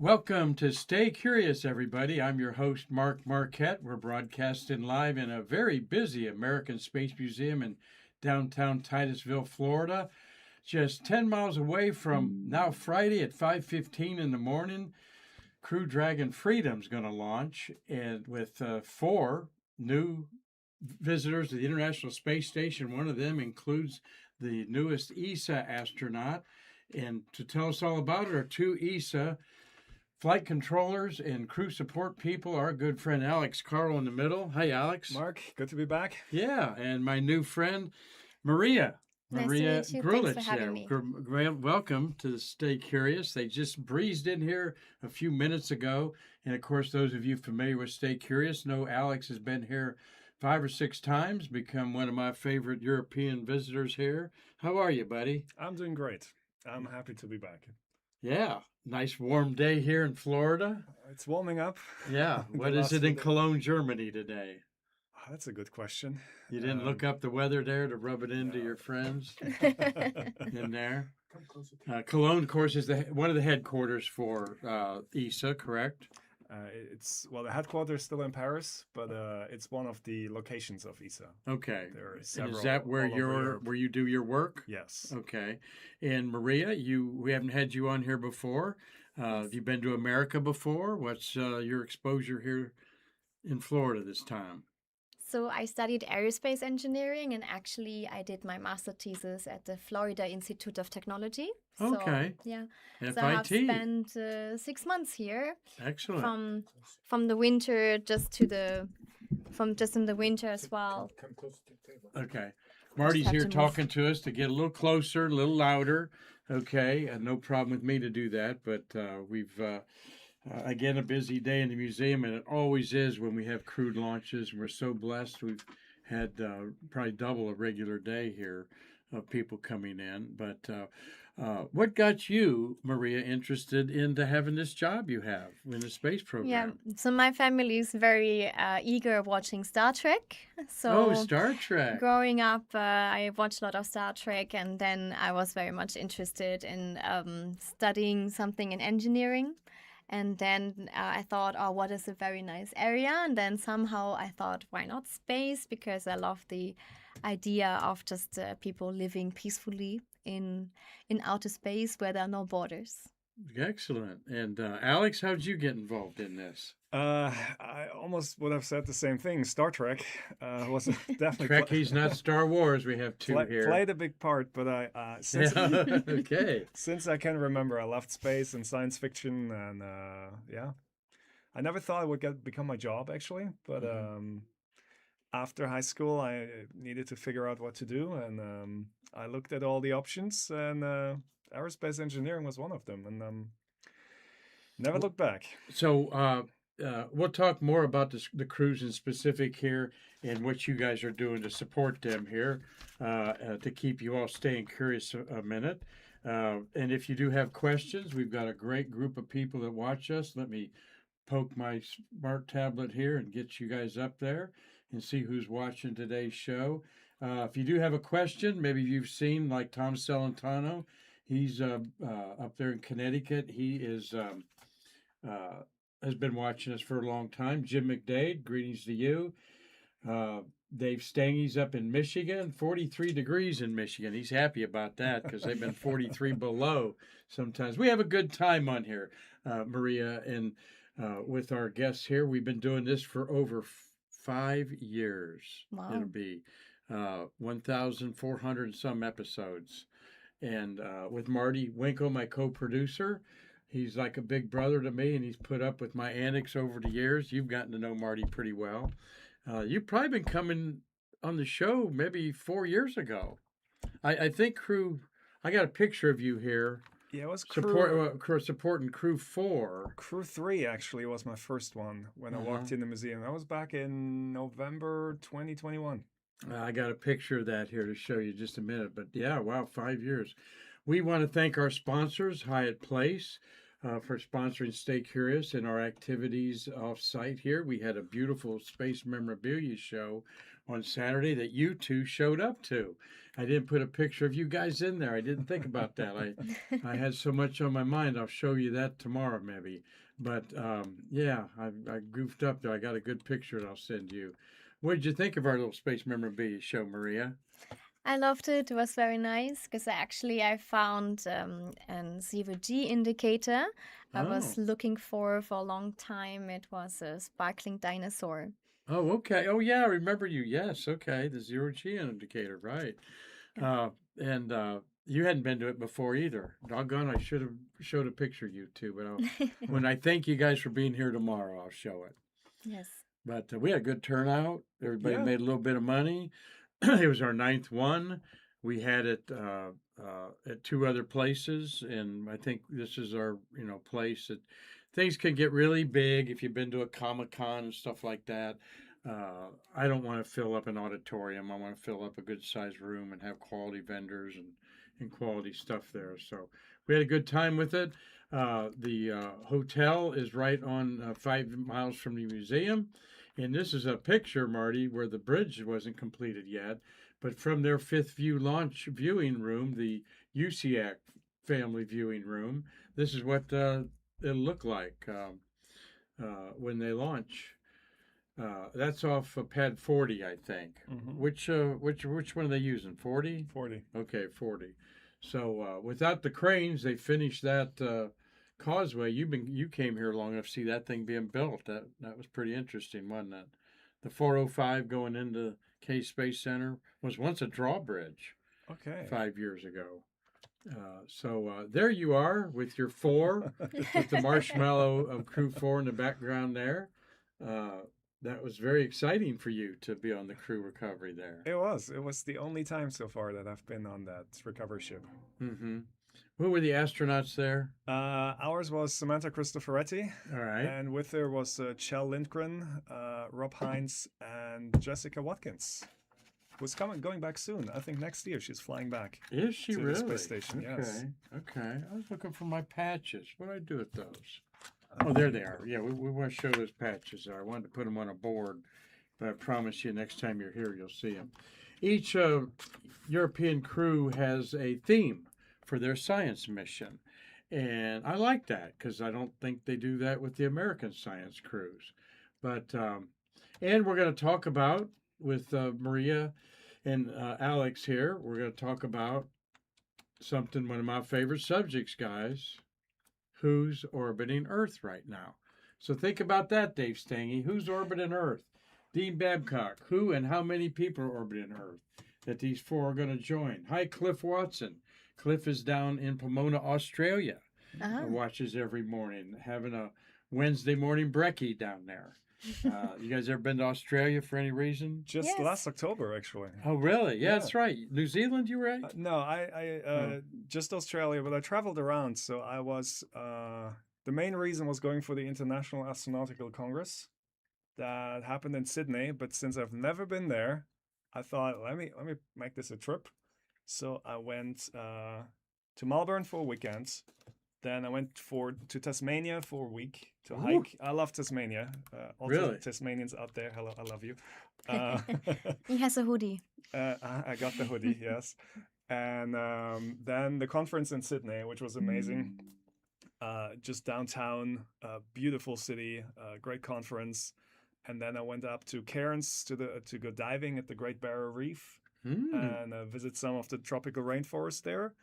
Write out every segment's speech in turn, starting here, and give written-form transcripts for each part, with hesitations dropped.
Welcome to Stay Curious, everybody. I'm your host, Mark Marquette. We're broadcasting live in a very busy American Space Museum in downtown Titusville, Florida. Just 10 miles away from now Friday at 5:15 in the morning, Crew Dragon Freedom's going to launch, and with four new visitors to the International Space Station. One of them includes the newest ESA astronaut. And to tell us all about it are two ESA flight controllers and crew support people, our good friend Karl in the middle. Hi, Alex. Mark, good to be back. Yeah, and my new friend Maria. Nice Maria to meet you. Grulich. Thanks for having me. Welcome to Stay Curious. They just breezed in here a few minutes ago. And of course, those of you familiar with Stay Curious know Alex has been here 5 or 6 times, become one of my favorite European visitors here. How are you, buddy? I'm doing great. I'm happy to be back. Yeah, nice warm day here in Florida. It's warming up. Yeah, what is it in Cologne, Germany today? Oh, that's a good question. You didn't look up the weather there to rub it into your friends in there? Cologne, of course, is one of the headquarters for ESA, correct? The headquarters is still in Paris, but it's one of the locations of ESA. Okay. There are And several is that where where you do your work? Yes. Okay. And Maria, we haven't had you on here before. Have you been to America before? What's your exposure here in Florida this time? So I studied aerospace engineering, and actually I did my master thesis at the Florida Institute of Technology. Okay. So, yeah. FIT. So I have spent 6 months here. Excellent. From the winter just in the winter as well. Okay. Marty's here talking to us to get a little closer, a little louder. Okay. No problem with me to do that, but we've again, a busy day in the museum, and it always is when we have crewed launches. And we're so blessed. We've had probably double a regular day here of people coming in. But what got you, Maria, interested into having this job you have in the space program? Yeah, so my family is very eager watching Star Trek. So Star Trek. Growing up, I watched a lot of Star Trek, and then I was very much interested in studying something in engineering. And then I thought, oh, what is a very nice area? And then somehow I thought, why not space? Because I love the idea of just people living peacefully in outer space where there are no borders. Excellent. And Alex, how did you get involved in this? I almost would have said the same thing. Star Trek was definitely Trekkies, not Star Wars. We have two here. Played a big part, but Okay. Since I can remember, I loved space and science fiction, and I never thought it would become my job actually. But after high school, I needed to figure out what to do, and I looked at all the options, and aerospace engineering was one of them, and never looked back. So we'll talk more about the crews in specific here and what you guys are doing to support them here to keep you all staying curious a minute. And if you do have questions, we've got a great group of people that watch us. Let me poke my smart tablet here and get you guys up there and see who's watching today's show. If you do have a question, maybe you've seen like Tom Celentano. He's up there in Connecticut. He is has been watching us for a long time. Jim McDade, greetings to you. Dave Stangy's up in Michigan, 43 degrees in Michigan. He's happy about that because they've been 43 below sometimes. We have a good time on here, Maria, and with our guests here. We've been doing this for over 5 years. Wow. It'll be 1,400 and some episodes. And with Marty Winkle, my co-producer, he's like a big brother to me, and he's put up with my antics over the years. You've gotten to know Marty pretty well. You've probably been coming on the show maybe 4 years ago. I think I got a picture of you here. Yeah, it was supporting Crew 4. Crew 3 actually was my first one when I walked in the museum. That was back in November 2021. I got a picture of that here to show you just a minute. But yeah, wow, 5 years. We want to thank our sponsors, Hyatt Place, for sponsoring Stay Curious and our activities off-site here. We had a beautiful space memorabilia show on Saturday that you two showed up to. I didn't put a picture of you guys in there. I didn't think about that. I had so much on my mind. I'll show you that tomorrow, maybe. But yeah, I goofed up there. I got a good picture that I'll send you. What did you think of our little space memorabilia show, Maria? I loved it. It was very nice because I found an zero-G indicator I Oh, was looking for a long time. It was a sparkling dinosaur. oh, okay. Oh, yeah, I remember you. Yes, okay. The zero G indicator, right? Yeah. Uh, and you hadn't been to it before either. Doggone, I should have showed a picture of you two, but when I thank you guys for being here tomorrow, I'll show it. Yes. But we had a good turnout. Everybody Yeah. made a little bit of money. It was our ninth one. We had it at two other places, and I think this is our place that things can get really big if you've been to a Comic-Con and stuff like that. I don't want to fill up an auditorium. I want to fill up a good sized room and have quality vendors and quality stuff there. So we had a good time with it. The hotel is right on 5 miles from the museum. And this is a picture, Marty, where the bridge wasn't completed yet. But from their fifth view launch viewing room, the UCAC family viewing room, this is what it'll look like when they launch. That's off pad 40, I think. Mm-hmm. Which one are they using? 40? 40. Okay, 40. So without the cranes, they finished that causeway. You came here long enough to see that thing being built. That was pretty interesting, wasn't it? The 405 going into K Space Center was once a drawbridge Okay. 5 years ago. So there you are with your four, with the marshmallow of Crew 4 in the background there. That was very exciting for you to be on the crew recovery there. It was. It was the only time so far that I've been on that recovery ship. Mm-hmm. Who were the astronauts there? Ours was Samantha Cristoforetti, All right. and with her was Chell Lindgren, Rob Hines, and Jessica Watkins, who's going back soon. I think next year she's flying back Is she to really? the space station. Okay. Yes. Okay. I was looking for my patches. What do I do with those? Oh, there they are. Yeah, we want to show those patches there. I wanted to put them on a board, but I promise you next time you're here, you'll see them. Each European crew has a theme for their science mission. And I like that because I don't think they do that with the American science crews. But, and we're going to talk about with Maria and Alex here, we're going to talk about something, one of my favorite subjects, guys. Who's orbiting Earth right now? So think about that, Dave Stange. Who's orbiting Earth? Dean Babcock. Who and how many people are orbiting Earth that these four are going to join? Hi, Cliff Watson. Cliff is down in Pomona, Australia. Watches every morning, having a Wednesday morning brekkie down there. You guys ever been to Australia for any reason? Just Yes. last October, actually. Oh, really? Yeah, Yeah. that's right. New Zealand, you were at? No, I just Australia, but I traveled around. So I was the main reason was going for the International Astronautical Congress that happened in Sydney. But since I've never been there, I thought let me make this a trip. So I went to Melbourne for a weekend. Then I went to Tasmania for a week to hike. I love Tasmania. All Really? Tasmanians out there, hello, I love you. He has a hoodie. I got the hoodie, yes. And then the conference in Sydney, which was amazing. Just downtown, beautiful city, great conference. And then I went up to Cairns to go diving at the Great Barrier Reef and visit some of the tropical rainforest there.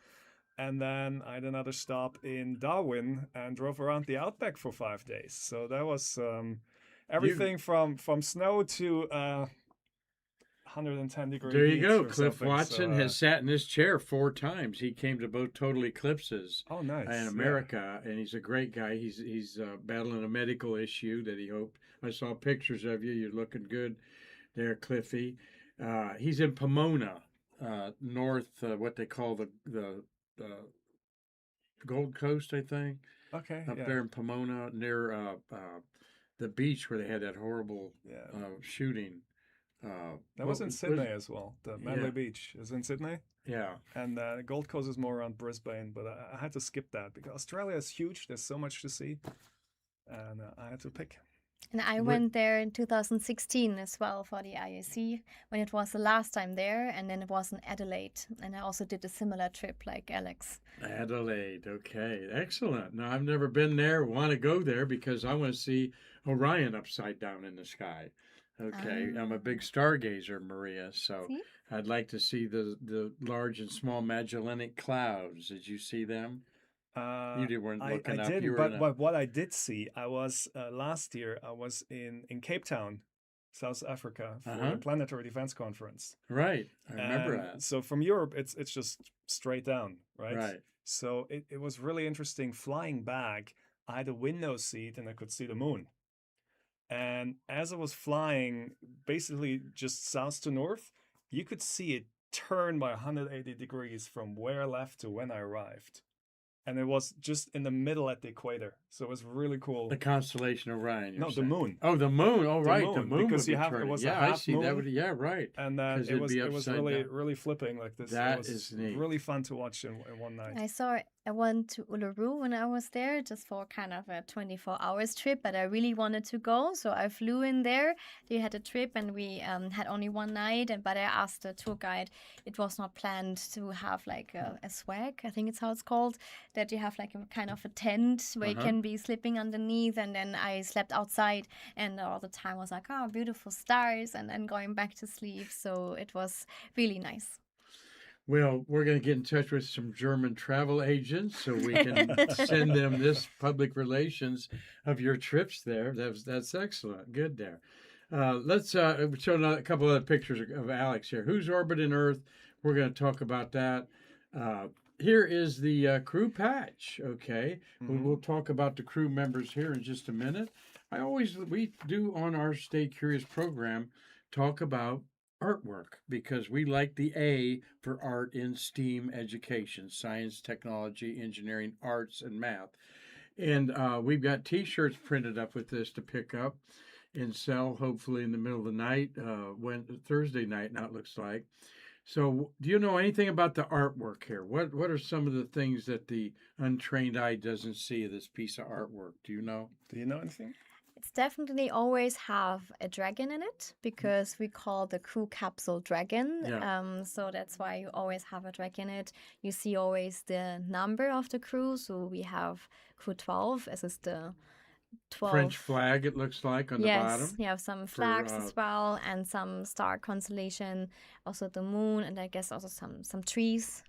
And then I had another stop in Darwin and drove around the outback for 5 days. So that was everything from snow to 110-degree There you heat go. or Cliff something. Watson So, has sat in this chair 4 times. He came to both total eclipses oh, nice. in America, and he's a great guy. He's battling a medical issue that he hoped. I saw pictures of you. You're looking good there, Cliffy. He's in Pomona, north, what they call the Gold Coast, I think, Okay. up yeah. there in Pomona near the beach where they had that horrible Yeah. shooting. That was in Sydney as well. The Manly Yeah. Beach is in Sydney. Yeah. And Gold Coast is more around Brisbane, but I had to skip that because Australia is huge. There's so much to see. And I had to pick. And I What? went there in 2016 as well for the IAC when it was the last time there, and then it was in Adelaide. And I also did a similar trip like Alex. Adelaide. Okay, excellent. Now I've never been there. Want to go there because I want to see Orion upside down in the sky. Okay, I'm a Ah, big stargazer, Maria. So see? I'd like to see the large and small Magellanic clouds. Did you see them? Uh, Weren't I looking up. You didn't, were in a but what I did see, I was last year. I was in Cape Town, South Africa, for huh. the Planetary Defense Conference, Right. I remember and that. so from Europe, it's just straight down, right? Right. So it was really interesting flying back. I had a window seat and I could see the moon. And as I was flying, basically just south to north, you could see it turn by 180 degrees from where I left to when I arrived. And it was just in the middle at the equator. So it was really The cool. constellation Orion, you're No, the saying. moon. Oh, the moon. Oh, The right. The moon. moon would Because be you have it turning. was a Yeah, I half see. That moon, would. Yeah, right. and then Because it'd be it was upside really down. really flipping like this. It That was is neat. really fun to watch in one night. I went to Uluru when I was there just for kind of a 24 hours trip, but I really wanted to go. So I flew in there. They had a trip and we had only one night. But I asked the tour guide, it was not planned to have like a swag, I think it's how it's called, that you have like a kind of a tent where you Uh-huh. can be sleeping underneath. And then I slept outside and all the time was like, oh, beautiful stars. And then going back to sleep. So it was really nice. Well, we're going to get in touch with some German travel agents so we can send them this public relations of your trips there. That's excellent. Good there. Let's show a couple other pictures of Alex here. Who's orbiting Earth? We're going to talk about that. Uh, Here is the crew patch. Okay, we'll talk about the crew members here in just a minute. We do on our Stay Curious program talk about artwork because we like the A for art in STEAM education: science, technology, engineering, arts, and math. And we've got T-shirts printed up with this to pick up and sell, hopefully in the middle of the night, when Thursday night. Now it looks like. So, do you know anything about the artwork here? What are some of the things that the untrained eye doesn't see of this piece of artwork? Do you know? Do you know anything? It's definitely always have a dragon in it because we call the crew capsule dragon. Yeah. So that's why you always have a dragon in it. You see always the number of the crew. So we have crew 12 as is the 12. French flag, it looks like, on the Yes, bottom. you have some for, flags as well and some star constellation, also the moon, and I guess also some trees.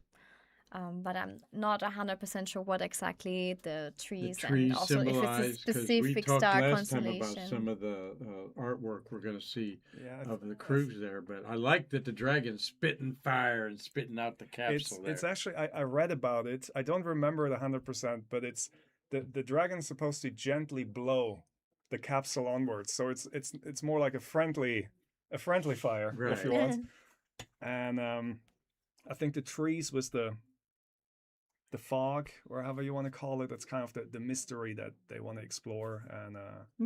But I'm not 100% sure what exactly the The trees and trees also if it's a symbolize, because we specific talked star last time about constellation. some of the artwork we're going to see Yeah, of the crews there. But I like that the dragon's spitting fire and spitting out the capsule it's there. actually I read about it. I don't remember it 100%, but it's the dragon's supposed to gently blow the capsule onwards. So it's more like a friendly fire, if you Right. want. And I think the trees was the fog, or however you want to call it. That's kind of the mystery that they want to explore. And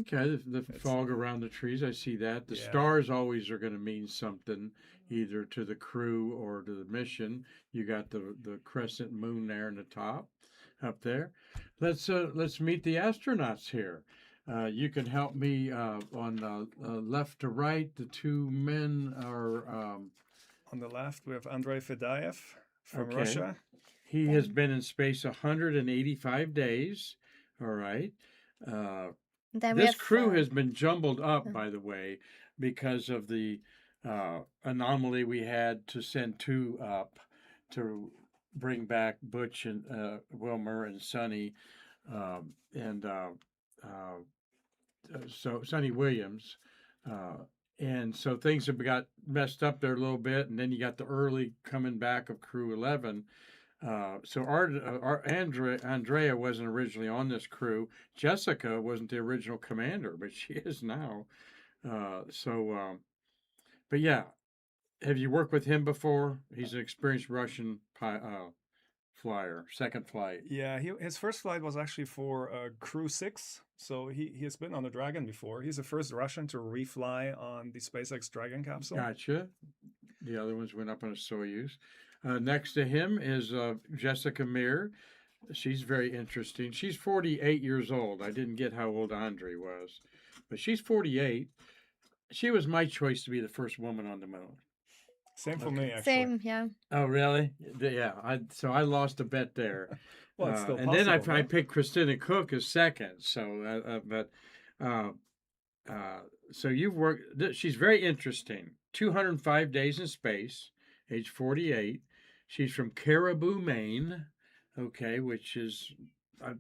Okay, the fog around the trees, I see that. The Yeah. stars always are going to mean something, either to the crew or to the mission. You got the crescent moon there in the top, up there. Let's meet the astronauts here. You can help me on left to right. The two men are. on the left we have Andrei Fedayev from Okay. Russia. He has been in space 185 days. All right. Then we This have crew has been jumbled up, by the way, because of the anomaly we had to send two up to bring back Butch and Wilmer and Sonny, and so Sonny Williams. And so things have got messed up there a little bit, and then you got the early coming back of Crew 11. So Andrea wasn't originally on this crew. Jessica wasn't the original commander, but she is now. But yeah, have you worked with him before? He's an experienced Russian flyer, second flight. Yeah, his first flight was actually for Crew 6. So he has been on the Dragon before. He's the first Russian to refly on the SpaceX Dragon capsule. Gotcha. The other ones went up on a Soyuz. Next to him is Jessica Meir. She's very interesting. She's 48 years old. I didn't get how old Andre was. but she's 48. She was my choice to be the first woman on the moon. Same for me, actually. Same, yeah. Oh, really? Yeah. So I lost a bet there. Well, it's still And then I possible, no? picked Christina Cook as second. So, uh, uh, so you've worked. She's very interesting. 205 days in space, age 48. She's from Caribou, Maine. Okay, which is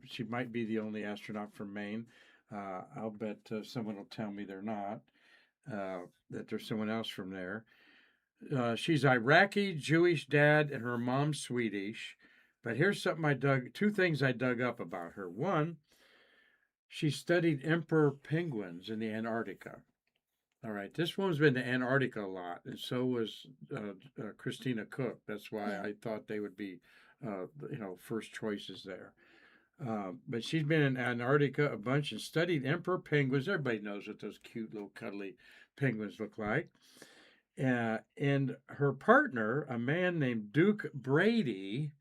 she might be the only astronaut from Maine. I'll bet someone will tell me they're not. That there's someone else from there. She's Iraqi, Jewish dad, and her mom's Swedish. But here's something two things I dug up about her. One, she studied emperor penguins in the Antarctica. All right, this woman's been to Antarctica a lot, and so was Christina Cook. That's why Yeah. I thought they would be, first choices there. But she's been in Antarctica a bunch and studied emperor penguins. Everybody knows what those cute little cuddly penguins look like. And her partner, a man named Duke Brady,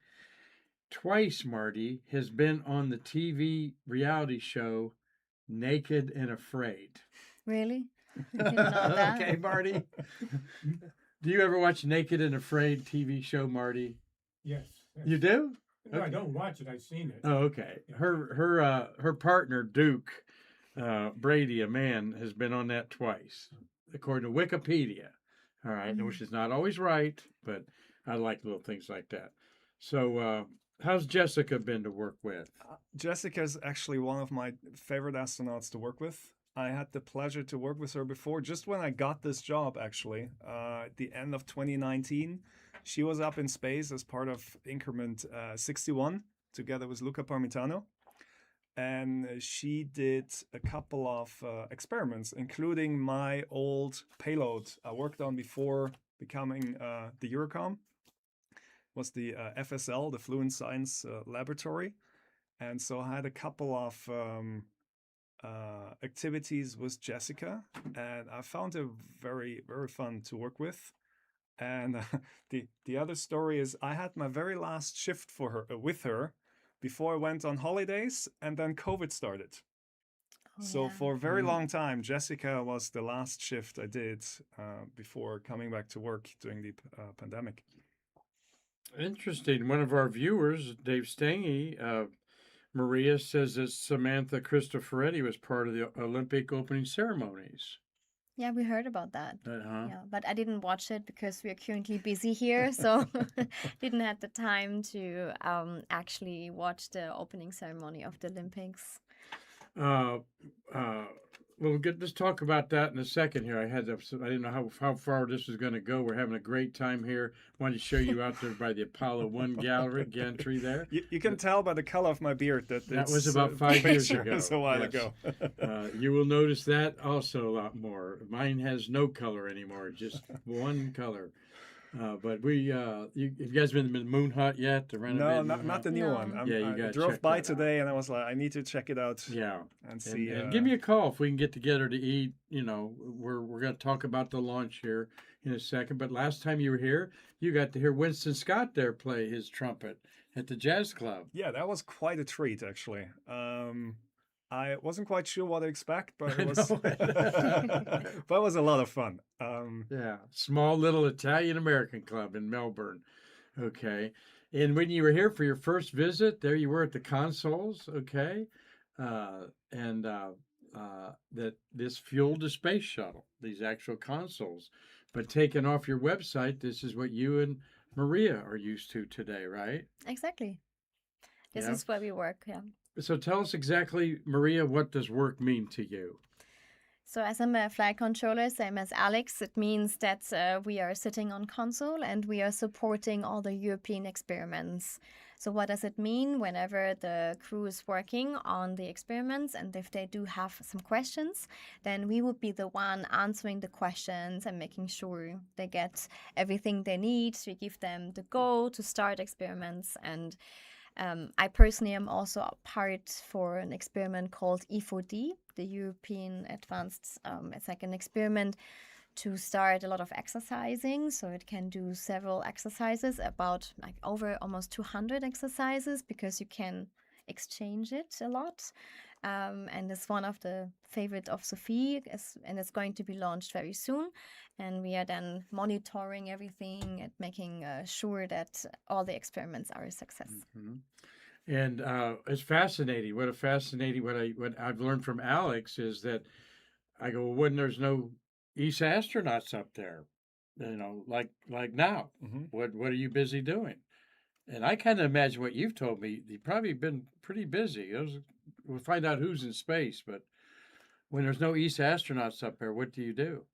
twice, Marty, has been on the TV reality show Naked and Afraid. Really? I didn't know that. Okay, Marty. Do you ever watch Naked and Afraid TV show, Marty? Yes. Yes. You do? No, I don't watch it. I've seen it. Oh, okay. Her partner Duke Brady, a man, has been on that twice, according to Wikipedia. All right, which is not always right, but I like little things like that. So, how's Jessica been to work with? Jessica is actually one of my favorite astronauts to work with. I had the pleasure to work with her before, just when I got this job, actually, at the end of 2019. She was up in space as part of Increment 61, together with Luca Parmitano. And she did a couple of experiments, including my old payload I worked on before becoming the Eurocom. Was the FSL, the Fluent Science Laboratory. And so I had a couple of activities with Jessica, and I found her very, very fun to work with. And the other story is I had my very last shift for her with her before I went on holidays, and then COVID started. So for a very long time, Jessica was the last shift I did before coming back to work during the pandemic. Interesting. One of our viewers, Dave Stange, Maria says that Samantha Cristoforetti was part of the Olympic opening ceremonies. Yeah, we heard about that. Uh-huh. Yeah, but I didn't watch it because we are currently busy here, so didn't have the time to actually watch the opening ceremony of the Olympics. Let's talk about that in a second here. I didn't know how far this was going to go. We're having a great time here. Wanted to show you out there by the Apollo 1 gallery gantry there. You can tell by the color of my beard that was about 5 years ago. It was a while Yes. ago. You will notice that also a lot more. Mine has no color anymore, just one color. But have you guys been to the Moon Hut yet? The No, renovated Moon not Hut? the new No. one. Yeah, you I gotta drove check by that out. today and I was like, I need to check it out. Yeah. And see. And give me a call if we can get together to eat. We're going to talk about the launch here in a second. But last time you were here, you got to hear Winston Scott there play his trumpet at the Jazz Club. Yeah, that was quite a treat, actually. I wasn't quite sure what to expect, but it was, know. but it was a lot of fun. Yeah, small little Italian American club in Melbourne. Okay. And when you were here for your first visit, there you were at the consoles. Okay. That this fueled the space shuttle, these actual consoles. But taken off your website, this is what you and Maria are used to today, right? Exactly. This Yeah. is where we work, yeah. So tell us exactly, Maria, what does work mean to you? So as I'm a flight controller, same as Alex, it means that we are sitting on console and we are supporting all the European experiments. So what does it mean whenever the crew is working on the experiments, and if they do have some questions, then we would be the one answering the questions and making sure they get everything they need. We give them the go to start experiments, and I personally am also a part for an experiment called E4D, the European Advanced. It's like an experiment to start a lot of exercising. So it can do several exercises, about like over almost 200 exercises, because you can exchange it a lot. and it's one of the favorite of Sophie, and it's going to be launched very soon. And we are then monitoring everything and making sure that all the experiments are a success. Mhm. And it's fascinating. What I've learned from Alex is that I go, well, when there's no ESA astronauts up there, like now, Hmm. what are you busy doing? And I kind of imagine what you've told me. You've probably been pretty busy. We'll find out who's in space, but when there's no ESA astronauts up there, what do you do?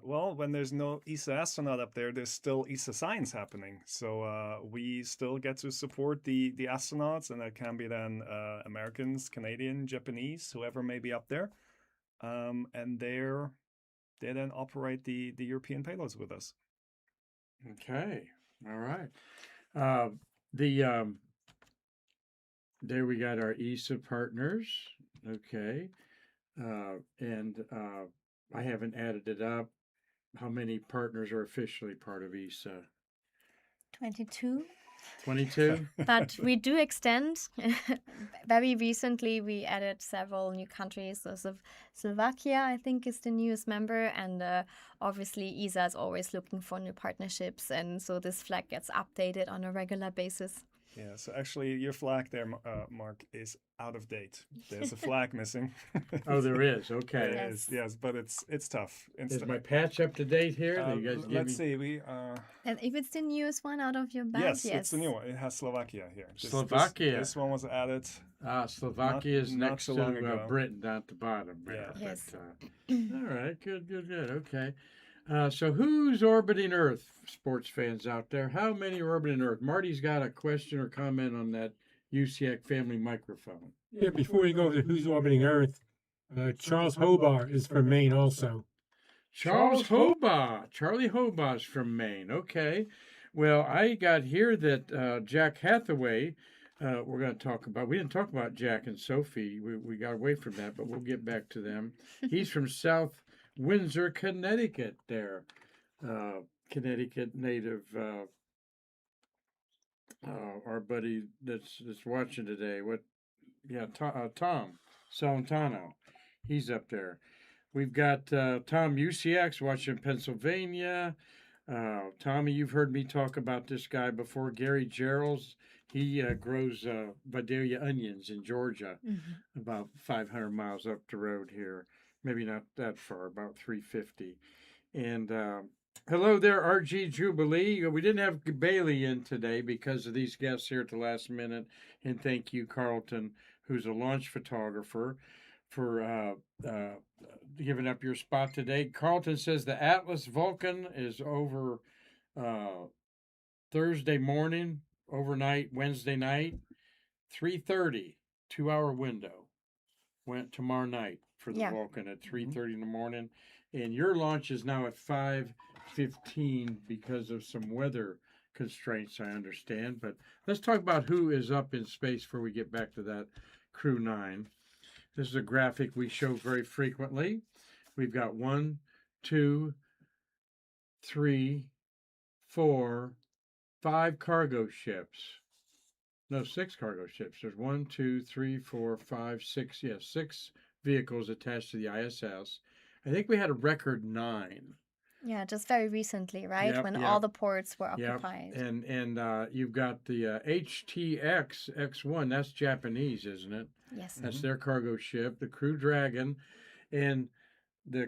Well, when there's no ESA astronaut up there, there's still ESA science happening. So we still get to support the astronauts, and that can be then Americans, Canadian, Japanese, whoever may be up there. And they then operate the European payloads with us. Okay, all right. Uh, the There we got our ESA partners. Okay, and I haven't added it up. How many partners are officially part of ESA? 22. 22. But we do extend. Very recently, we added several new countries. So Slovakia, I think, is the newest member. And obviously, ESA is always looking for new partnerships. And so this flag gets updated on a regular basis. Yeah, so actually, your flag there, Mark, is out of date. There's a flag missing. Oh, there is. Okay. There Yes. is, yes, but it's tough. Is my patch up to date here? Uh, You guys give let's me see. We And if it's the newest one out of your bag, yes, it's the new one. It has Slovakia here. Slovakia. This one was added. Slovakia is not next so to long ago. Britain down at the bottom. There, Yeah. Yes. all right. Good. Okay. So who's orbiting Earth, sports fans out there? How many are orbiting Earth? Marty's got a question or comment on that UCX family microphone. Yeah, before we go to who's orbiting Earth, Charles Hobart is from Maine also. Charlie Hobah's from Maine. Okay. Well, I got here that Jack Hathaway, we're going to talk about. We didn't talk about Jack and Sophie. We got away from that, but we'll get back to them. He's from South Windsor, Connecticut. There, Connecticut native. Our buddy that's watching today. Tom Salentano. He's up there. We've got Tom UCX watching Pennsylvania. Tommy, you've heard me talk about this guy before. Gary Gerald's. He grows Vidalia onions in Georgia, about 500 miles up the road here. Maybe not that far, about 350. And hello there, RG Jubilee. We didn't have Bailey in today because of these guests here at the last minute. And thank you, Carlton, who's a launch photographer, for giving up your spot today. Carlton says the Atlas Vulcan is over Thursday morning, overnight, Wednesday night, 3:30, 2-hour window. Went tomorrow night for the Yeah. Vulcan at 3:30 in the morning, and your launch is now at 5:15 because of some weather constraints, I understand. But let's talk about who is up in space before we get back to that Crew 9. This is a graphic we show very frequently. We've got 1, 2, 3, 4, 5 cargo ships. No, 6 cargo ships. There's 1, 2, 3, 4, 5, 6. Yes, 6 vehicles attached to the ISS. I think we had a record 9. Yeah, just very recently, right? Yep, When yep. all the ports were Yep. occupied. And you've got the HTX X1. That's Japanese, isn't it? Yes. That's their cargo ship, the Crew Dragon, and the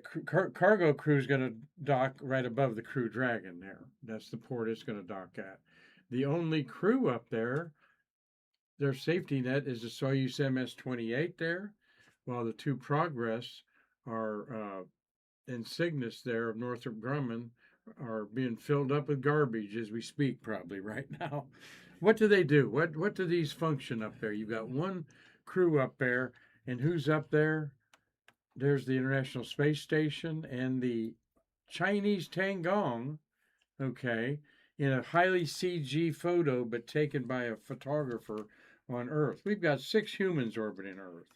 cargo crew is going to dock right above the Crew Dragon there. That's the port it's going to dock at. The only crew up there, their safety net is the Soyuz MS-28 there, while the 2 Progress are in Cygnus there of Northrop Grumman are being filled up with garbage as we speak probably right now. What do they do? What do these function up there? You've got 1 crew up there, and who's up there? There's the International Space Station and the Chinese Tiangong, okay, in a highly CG photo, but taken by a photographer on Earth. We've got 6 humans orbiting Earth,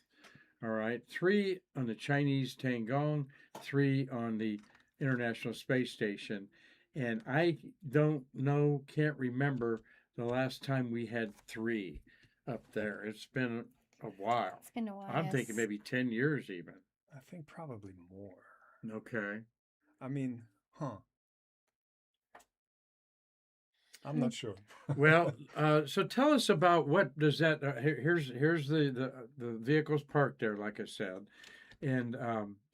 all right, 3 on the Chinese Tiangong, 3 on the International Space Station. And I can't remember the last time we had 3 up there. It's been a while. It's been a while. I'm thinking yes. maybe 10 years even. I think probably more. Okay. I mean, I'm not sure. Well, so tell us about what does that? Here's the vehicles parked there, like I said, and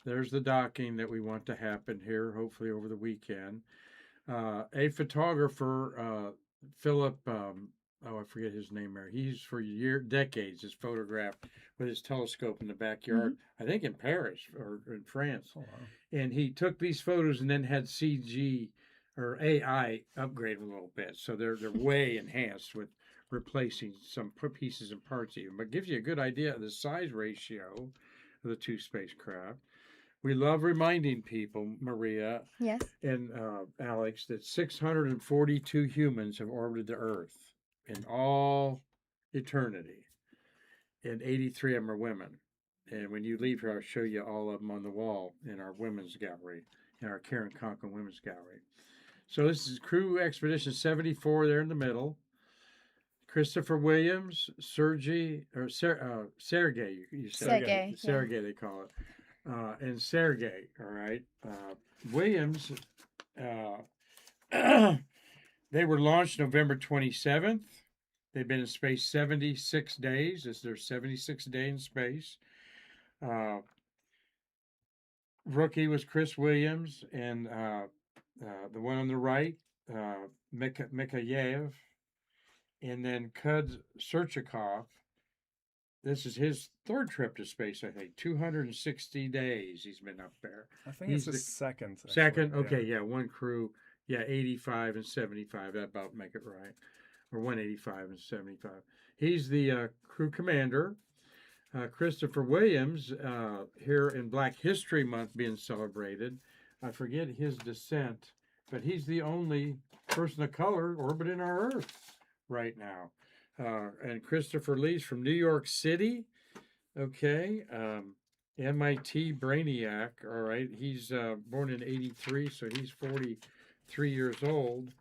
there's the docking that we want to happen here, hopefully over the weekend. A photographer, Philip. Oh, I forget his name there. He's for decades has photographed with his telescope in the backyard. I think in Paris or in France, Oh, wow. and he took these photos and then had CG or AI upgrade a little bit, so they're way enhanced with replacing some pieces and parts even, but gives you a good idea of the size ratio of the two spacecraft. We love reminding people, Maria Yes. and Alex, that 642 humans have orbited the Earth in all eternity, and 83 of them are women. And when you leave here, I'll show you all of them on the wall in our women's gallery, in our Karen Conklin Women's Gallery. So this is Crew Expedition 74 there in the middle. Christopher Williams, Sergey, or Sergey, you said. Sergey. Yeah. Sergey, they call it. And Sergey, all right. Williams, they were launched November 27th. They've been in space 76 days. It's their 76th day in space. Rookie was Chris Williams, and the one on the right, Mikhayev, and then Kud Serchikov. This is his third trip to space, I think. 260 days he's been up there. I think He's it's his the second. Actually. second. Okay, yeah, one crew. Yeah, 85 and 75. That about make it right. Or 185 and 75. He's the crew commander. Christopher Williams, here in Black History Month being celebrated. I forget his descent, but he's the only person of color orbiting our Earth right now. And Christopher Lee's from New York City. Okay. MIT Brainiac. All right. He's born in 83, so he's 43 years old.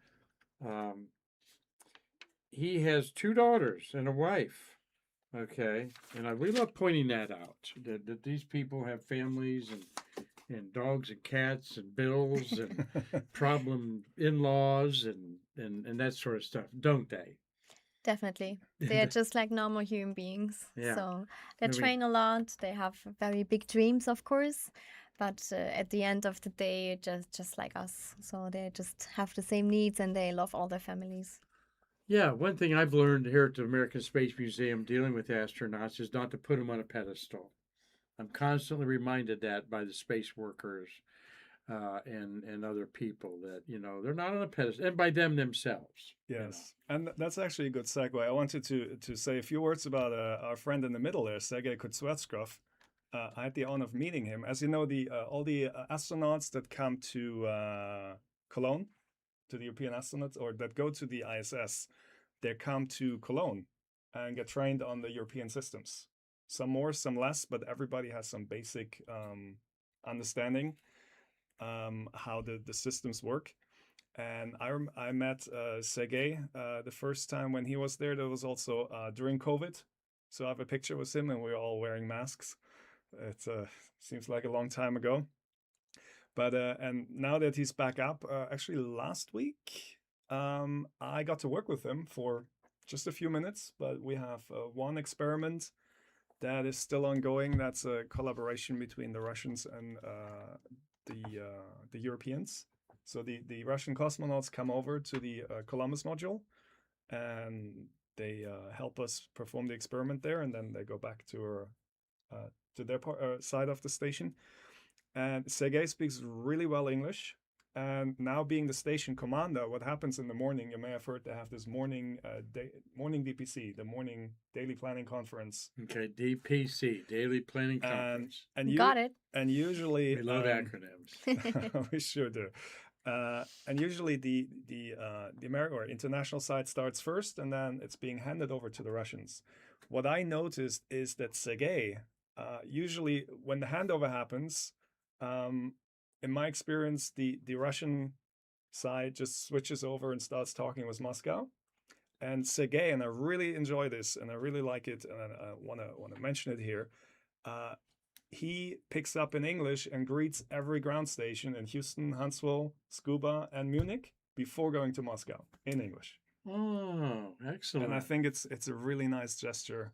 He has two daughters and a wife. Okay. And we love pointing that out, that these people have families and dogs and cats and bills and problem in-laws and that sort of stuff, don't they? Definitely. They're just like normal human beings. Yeah. So they I mean- train a lot. They have very big dreams, of course. But at the end of the day, just like us. So they just have the same needs and they love all their families. Yeah, one thing I've learned here at the American Space Museum dealing with astronauts is not to put them on a pedestal. I'm constantly reminded that by the space workers and other people that, they're not on a pedestal, and by them themselves. Yes, and that's actually a good segue. I wanted to say a few words about our friend in the middle there, Sergei Kuznetsov. I had the honor of meeting him. As you know, all the astronauts that come to Cologne, to the European astronauts, or that go to the ISS, they come to Cologne and get trained on the European systems. Some more, some less, but everybody has some basic understanding how the systems work. And I met Sergei the first time when he was there. That was also during COVID. So I have a picture with him and we're all wearing masks. It seems like a long time ago. But and now that he's back up, actually last week, I got to work with him for just a few minutes. But we have one experiment that is still ongoing. That's a collaboration between the Russians and the Europeans. So the Russian cosmonauts come over to the Columbus module, and they help us perform the experiment there, and then they go back to their side of the station. And Sergei speaks really well English. And now being the station commander, what happens in the morning, you may have heard they have this morning DPC, the morning daily planning conference. Okay, DPC, Daily Planning Conference. And Got it. And usually We love acronyms. we sure do. And usually the American or international side starts first, and then it's being handed over to the Russians. What I noticed is that Sergei, usually when the handover happens, in my experience, the Russian side just switches over and starts talking with Moscow. And Sergey, and I really enjoy this, and I really like it, and I want to mention it here. Uh, he picks up in English and greets every ground station in Houston, Huntsville, Scuba, and Munich before going to Moscow in English. Oh, excellent. And I think it's a really nice gesture.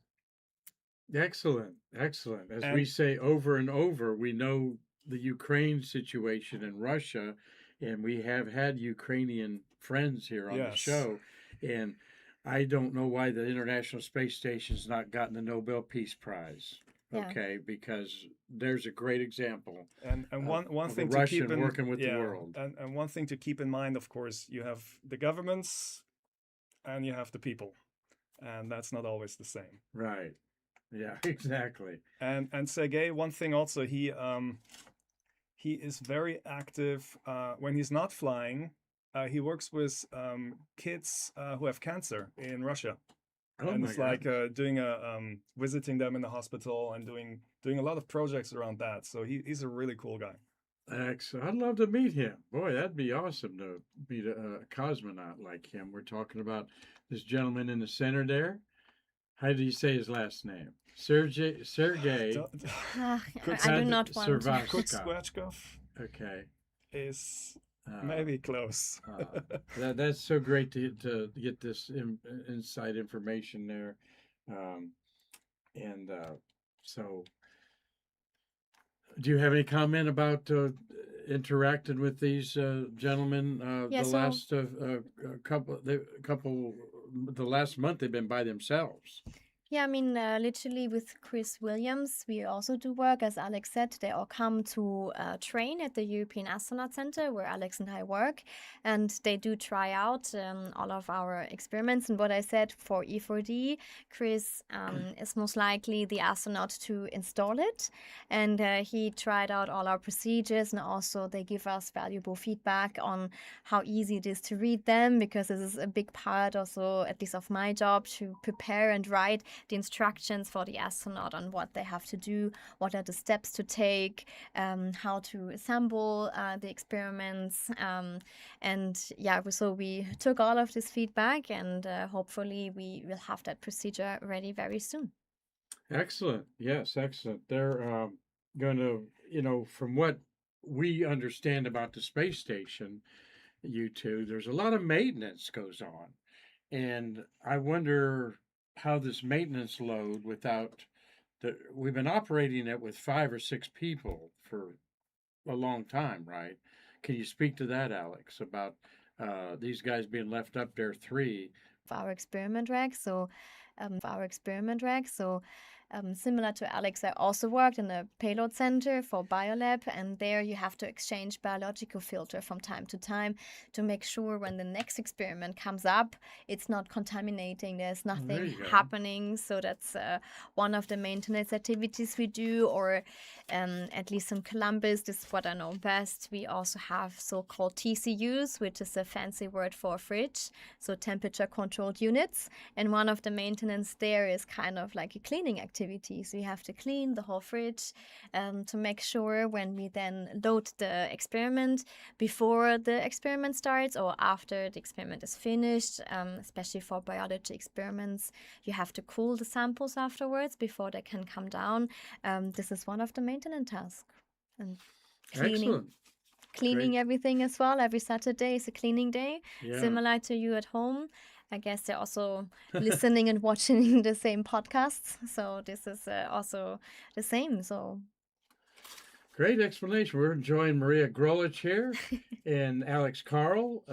Excellent, excellent. As And we say over and over, we know the Ukraine situation in Russia, and we have had Ukrainian friends here on the yes, show. And I don't know why the International Space Station's not gotten the Nobel Peace Prize. Yeah. Okay, because there's a great example and one of thing a to Russian keep in working with the world. and one thing to keep in mind, of course, you have the governments and you have the people, and that's not always the same. Right. Yeah, exactly. And Sergey, one thing also, he is very active when he's not flying. He works with kids who have cancer in Russia, Oh and my it's like goodness. doing a visiting them in the hospital and doing a lot of projects around that. So he's a really cool guy. Excellent. I'd love to meet him. Boy, that'd be awesome to meet a cosmonaut like him. We're talking about this gentleman in the center there. How do you say his last name? Sergey Don't- I do not want to. Servaskov. Kutskwerchkov Okay. is Uh, maybe close. that's so great to get this inside information there. Um, and so, do you have any comment about interacting with these gentlemen? Yeah, The so last the last month they've been by themselves. yeah, I mean, literally with Chris Williams, we also do work. As Alex said, they all come to train at the European Astronaut Center where Alex and I work, and they do try out all of our experiments. And what I said for E4D, Chris is most likely the astronaut to install it, and he tried out all our procedures, and also they give us valuable feedback on how easy it is to read them, because this is a big part also, at least of my job, to prepare and write the instructions for the astronaut on what they have to do, what are the steps to take, how to assemble the experiments. And yeah, so we took all of this feedback, and hopefully we will have that procedure ready very soon. Excellent. Yes, excellent. They're going to, from what we understand about the space station, you two, there's a lot of maintenance goes on. And I wonder how this maintenance load we've been operating it with 5 or 6 people for a long time, right? Can you speak to that, Alex, about these guys being left up there 3? Our experiment rack. So similar to Alex, I also worked in a payload center for Biolab, and there you have to exchange biological filter from time to time to make sure when the next experiment comes up, it's not contaminating, there's There nothing you go. happening. So that's one of the maintenance activities we do, or at least in Columbus, this is what I know best. We also have so-called TCUs, which is a fancy word for fridge, so temperature controlled units. And one of the maintenance there is kind of like a cleaning activity. So you have to clean the whole fridge to make sure when we then load the experiment before the experiment starts or after the experiment is finished, especially for biology experiments, you have to cool the samples afterwards before they can come down. This is one of the maintenance tasks. And Excellent. cleaning Great. everything as well. Every Saturday is a cleaning day, Yeah. similar to you at home. I guess they're also listening and watching the same podcasts. So this is also the same. So Great explanation. We're enjoying Maria Grulich here and Alex Karl.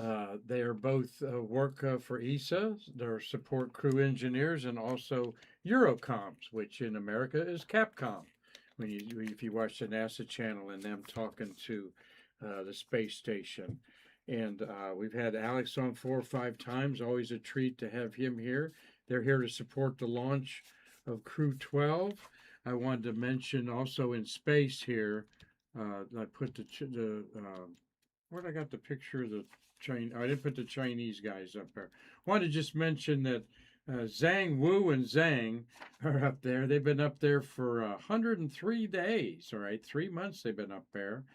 They are both work for ESA. They're support crew engineers and also Eurocoms, which in America is Capcom. If you watch the NASA channel and them talking to the space station. And we've had Alex on 4 or 5 times. Always a treat to have him here. They're here to support the launch of Crew 12. I wanted to mention also in space here. I put where'd I got the picture of the Chinese? I didn't put the Chinese guys up there. Wanted to just mention that Zhang Wu and Zhang are up there. They've been up there for 103 days. All right, 3 months they've been up there.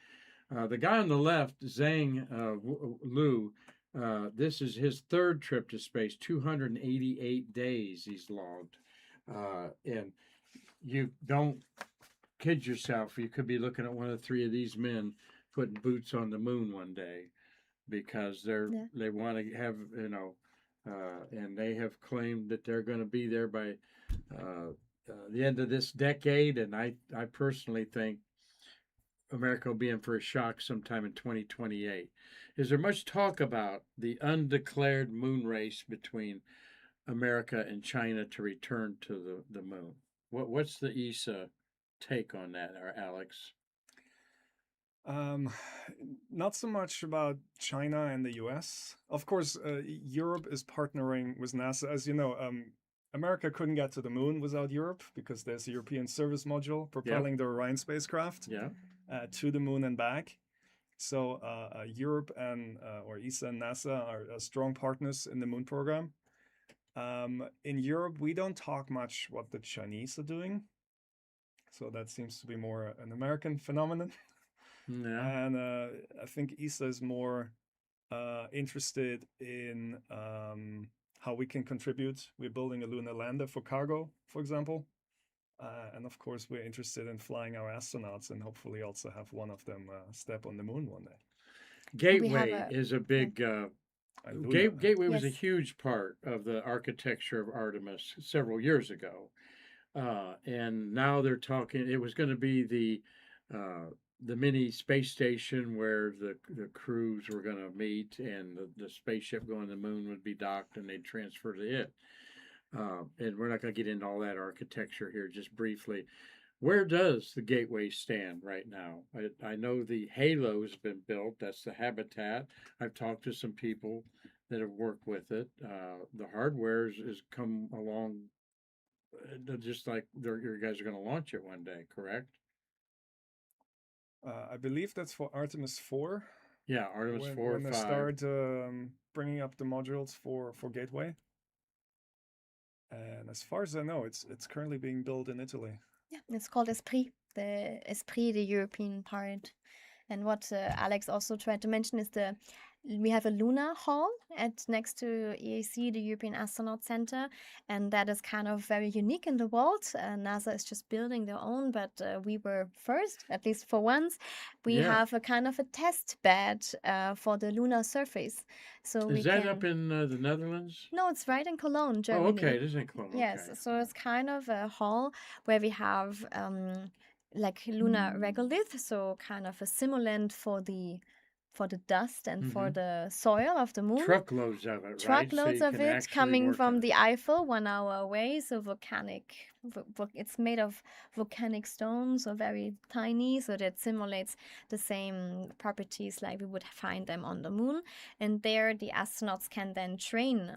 The guy on the left, Zhang Lu, This is his third trip to space, 288 days he's logged. And you don't kid yourself, you could be looking at one of three of these men putting boots on the moon one day because Yeah. they want to have, and they have claimed that they're going to be there by the end of this decade. And I personally think America will be in for a shock sometime in 2028. Is there much talk about the undeclared moon race between America and China to return to the moon? What's the ESA take on that, or Alex? Um, Not so much about China and the US. Of course, Europe is partnering with NASA. As you know, America couldn't get to the moon without Europe because there's a European service module propelling the Orion spacecraft Yeah. to the moon and back. So Europe and or ESA and NASA are strong partners in the moon program. In Europe, we don't talk much what the Chinese are doing. So that seems to be more an American phenomenon. Yeah. And I think ESA is more interested in how we can contribute. We're building a lunar lander for cargo, for example. And of course, we're interested in flying our astronauts and hopefully also have one of them step on the moon one day. We have Gateway a is a big. And lunar, Gateway was a Yes. huge part of the architecture of Artemis several years ago, and now they're talking. It was going to be the mini space station where the crews were going to meet, and the spaceship going to the moon would be docked, and they'd transfer to it. And we're not going to get into all that architecture here, just briefly. Where does the Gateway stand right now? I know the Halo's been built. That's the habitat. I've talked to some people that have worked with it. The hardware has come along, just like you guys are going to launch it one day, correct? I believe that's for Artemis 4. Yeah, Artemis 4 or when they 5. start bringing up the modules for Gateway. And as far as I know, it's currently being built in Italy. Yeah, it's called Esprit, the European part. And what Alex also tried to mention is we have a lunar hall next to EAC, the European Astronaut Center, and that is kind of very unique in the world. NASA is just building their own, but we were first, at least for once. We Yeah. have a kind of a test bed for the lunar surface, so we Is that can. up in the Netherlands? No, it's right in Cologne, Germany. Oh, okay. It is in Cologne. Yes, Okay. so it's kind of a hall where we have like lunar regolith, so kind of a simulant for the dust and for the soil of the moon. Truckloads of it, right? Truckloads So you of can it actually coming work from on the it. Eiffel, 1 hour away. So volcanic, it's made of volcanic stones, so very tiny. So that simulates the same properties like we would find them on the moon. And there, the astronauts can then train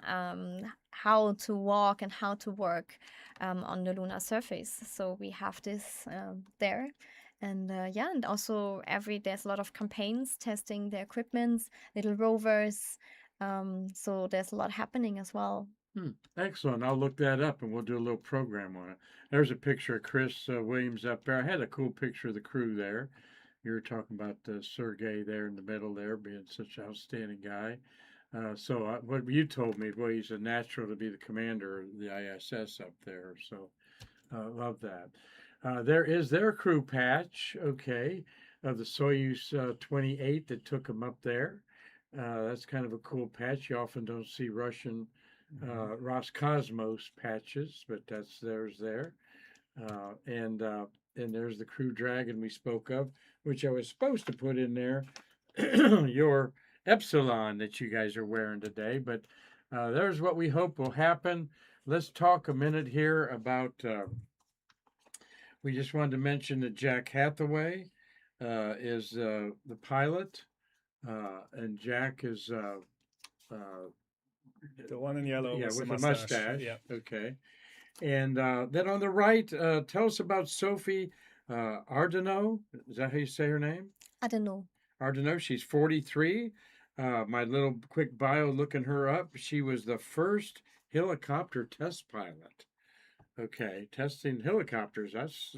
how to walk and how to work on the lunar surface. So we have this there. And and also there's a lot of campaigns testing the equipments, little rovers. So there's a lot happening as well. Excellent. I'll look that up and we'll do a little program on it. There's a picture of Chris Williams up there. I had a cool picture of the crew there. You were talking about Sergey there in the middle there being such an outstanding guy. What you told me, boy, he's a natural to be the commander of the ISS up there. So love that. There is their crew patch, okay, of the Soyuz 28 that took them up there. That's kind of a cool patch. You often don't see Russian Roscosmos patches, but that's theirs there. And there's the Crew Dragon we spoke of, which I was supposed to put in there, your Epsilon that you guys are wearing today. But there's what we hope will happen. Let's talk a minute here about. We just wanted to mention that Jack Hathaway is the pilot, and Jack is The one in yellow yeah, with with the a mustache. mustache. Yeah. Okay. And then on the right, tell us about Sophie Ardeneau. Is that how you say her name? I don't know. Ardeneau. She's 43. My little quick bio looking her up. She was the first helicopter test pilot. Okay, testing helicopters. That's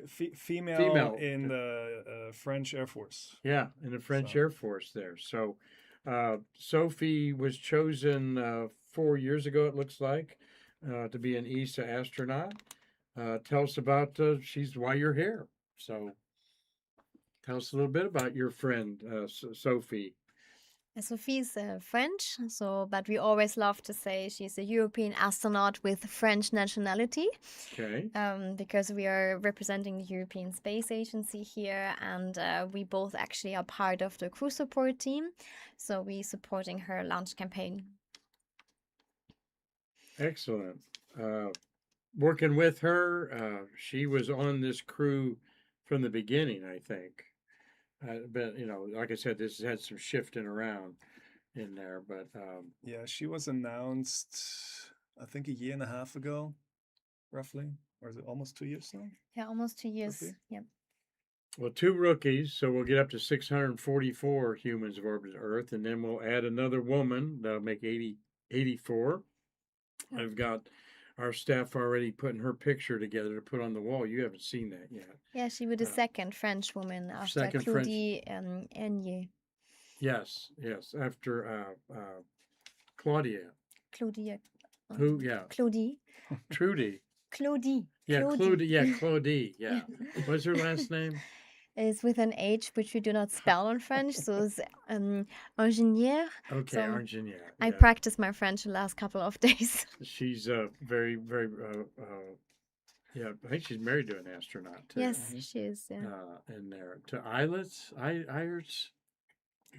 Female in the French Air Force. Yeah, in the French So- Air Force there. So Sophie was chosen 4 years ago, it looks like, to be an ESA astronaut. Tell us about she's why you're here. So tell us a little bit about your friend Sophie. Sophie is French, but we always love to say she's a European astronaut with French nationality, Okay, because we are representing the European Space Agency here, and we both actually are part of the crew support team. So we're supporting her launch campaign. excellent. Working with her, she was on this crew from the beginning, I think. But like I said, this had some shifting around in there. But Yeah, she was announced, I think, a year and a half ago, roughly. Or is it almost 2 years now? Yeah, almost 2 years. Sophie? Yeah. well, 2 rookies, so we'll get up to 644 humans of orbited Earth, and then we'll add another woman. That'll make 84. Yeah. I've got our staff already putting her picture together to put on the wall. You haven't seen that yet. Yeah, she was the second French woman after second French- Claudie and Enier. Yes, after Claudia. Claudie. Who? Yeah, Claudie. Trudy. Claudie. Yeah, Claudie. Claudie. Yeah. What's her last name? Is with an H, which we do not spell in French. So it's ingénieur. Okay, So, Argenia. I Yeah. practiced my French the last couple of days. She's very, very. Yeah, I think she's married to an astronaut too. Yes, she is. Yeah. In there to Islets, Iris.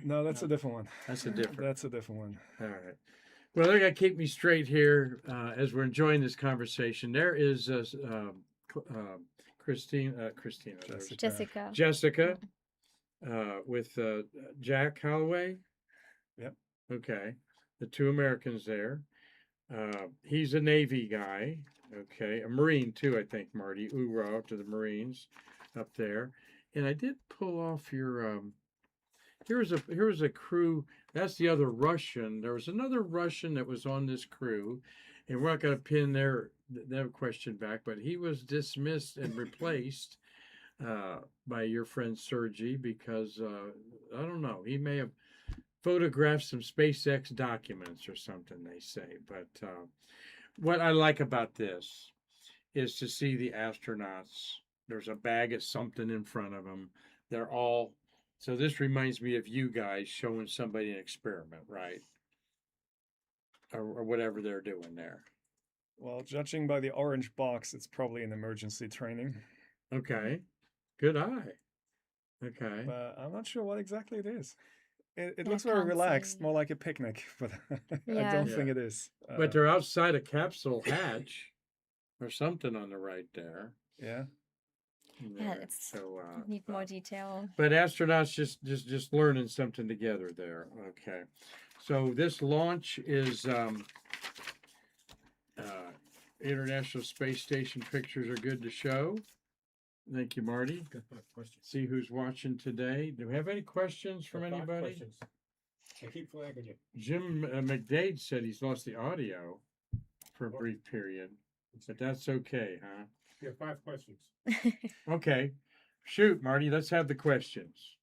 No, that's a different one. That's a different. That's a different one. All right. Well, they're gonna keep me straight here as we're enjoying this conversation. There is Christina. Jessica. Jessica. With Jack Holloway. Yep. Okay. The two Americans there. He's a Navy guy. Okay. A Marine too, I think, Marty. Hoorah to the Marines up there. And I did pull off your here was a crew. That's the other Russian. There was another Russian that was on this crew, and we're not going to pin their question back, but he was dismissed and replaced by your friend Sergey because I don't know. He may have photographed some SpaceX documents or something. They say, but what I like about this is to see the astronauts. There's a bag of something in front of them. They're all. So this reminds me of you guys showing somebody an experiment, right? Or whatever they're doing there. Well, judging by the orange box, it's probably an emergency training. Okay. Good eye. Okay. But I'm not sure what exactly it is. It I looks very can't relaxed, say. more like a picnic, but I Yeah. don't Yeah. think it is. But they're outside a capsule hatch or something on the right there. Yeah. Yeah, There. it's So need more detail. but astronauts just learning something together there. Okay. So this launch is International Space Station pictures are good to show. Thank you, Marty. See who's watching today. Do we have any questions from anybody? I keep flagging you. Jim McDade said he's lost the audio for a brief period, but that's okay, huh? You have 5 questions. Okay. Shoot, Marty, let's have the questions.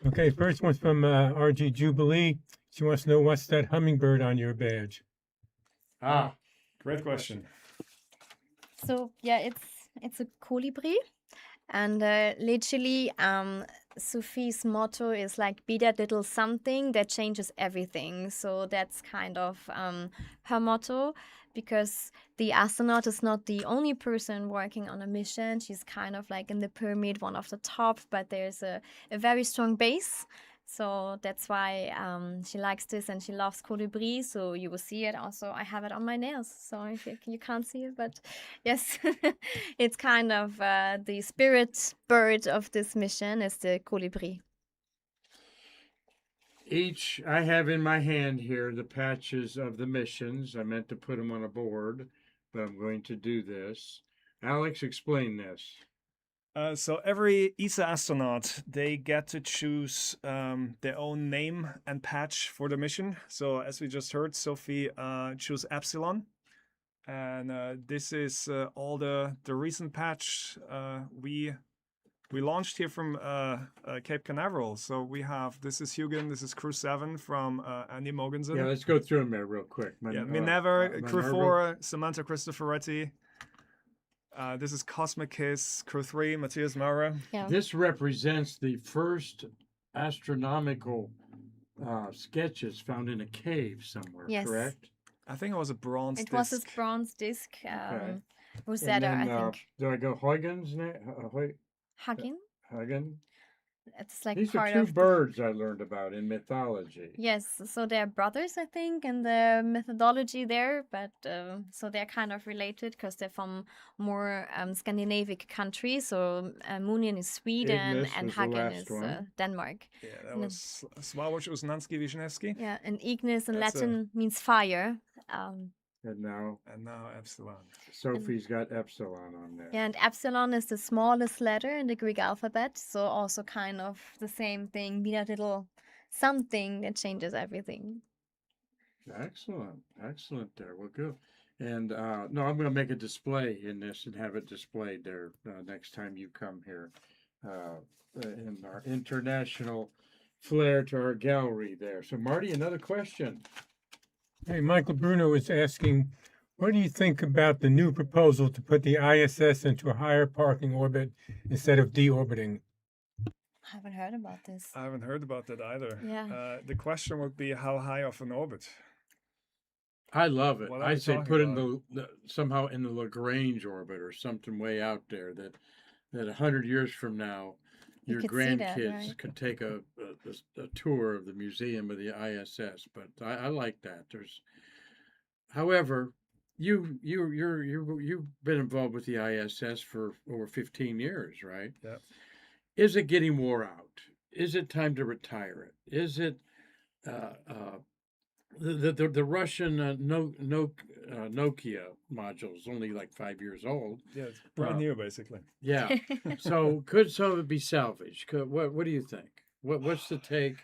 Okay, first one's from RG Jubilee. She wants to know what's that hummingbird on your badge. Ah, Great question. So yeah, it's a colibri, and literally, Sophie's motto is like, "Be that little something that changes everything." So that's kind of her motto, because the astronaut is not the only person working on a mission. She's kind of like in the pyramid, one of the top, but there's a very strong base. So that's why she likes this and she loves colibri. So you will see it. Also, I have it on my nails. So if you can't see it, but yes, it's kind of the spirit bird of this mission is the colibri. I have in my hand here the patches of the missions. I meant to put them on a board, but I'm going to do this. Alex, explain this. So every ESA astronaut, they get to choose their own name and patch for the mission. So as we just heard, Sophie chose Epsilon. And this is all the recent patch we We launched here from Cape Canaveral. So we have, this is Hugin, this is Crew 7 from Andy Mogensen. Yeah, let's go through them there real quick. Minerva, Crew Minerva. 4, Samantha Cristoforetti. This is Cosmic Kiss, Crew 3, Matthias Maurer. Yeah. This represents the first astronomical sketches found in a cave somewhere, Yes. correct? I think it was a bronze It disc. was this bronze disc, Okay. Rosetta, And then, I think. do I go Huygens next? Hugging. Huygen? It's like These are part two of the- birds I learned about in mythology. Yes, so they're brothers, I think, in the methodology there, but so they're kind of related because they're from more Scandinavian countries. So Munin is Sweden Ignis and was the Hagen last is one. Denmark. Yeah, that was Sławomir Uznanski Wisniewski. Yeah, and Ignis in That's a- Latin means fire. And now And now Epsilon. Sophie's got epsilon on there. Yeah, and epsilon is the smallest letter in the Greek alphabet, so also kind of the same thing, be that little something that changes everything. Excellent, excellent there. Well, good. And no, I'm going to make a display in this and have it displayed there next time you come here in our international flair to our gallery there. So, Marty, another question. Hey, Michael Bruno is asking, what do you think about the new proposal to put the ISS into a higher parking orbit instead of deorbiting? I haven't heard about this. I haven't heard about that either. Yeah. The question would be how high off an orbit? I love it. What are I we say talking put in about? the somehow in the Lagrange orbit or something way out there that 100 years from now, You your could see that, grandkids right? could take a tour of the museum of the ISS. But I like that. However, you've been involved with the ISS for over 15 years, right? Yeah. Is it getting wore out? Is it time to retire it? Is it the Russian Nokia module is only like 5 years old? Yeah, it's brand Uh, new basically. Yeah. So could some of it be salvaged? What do you think? What's the take?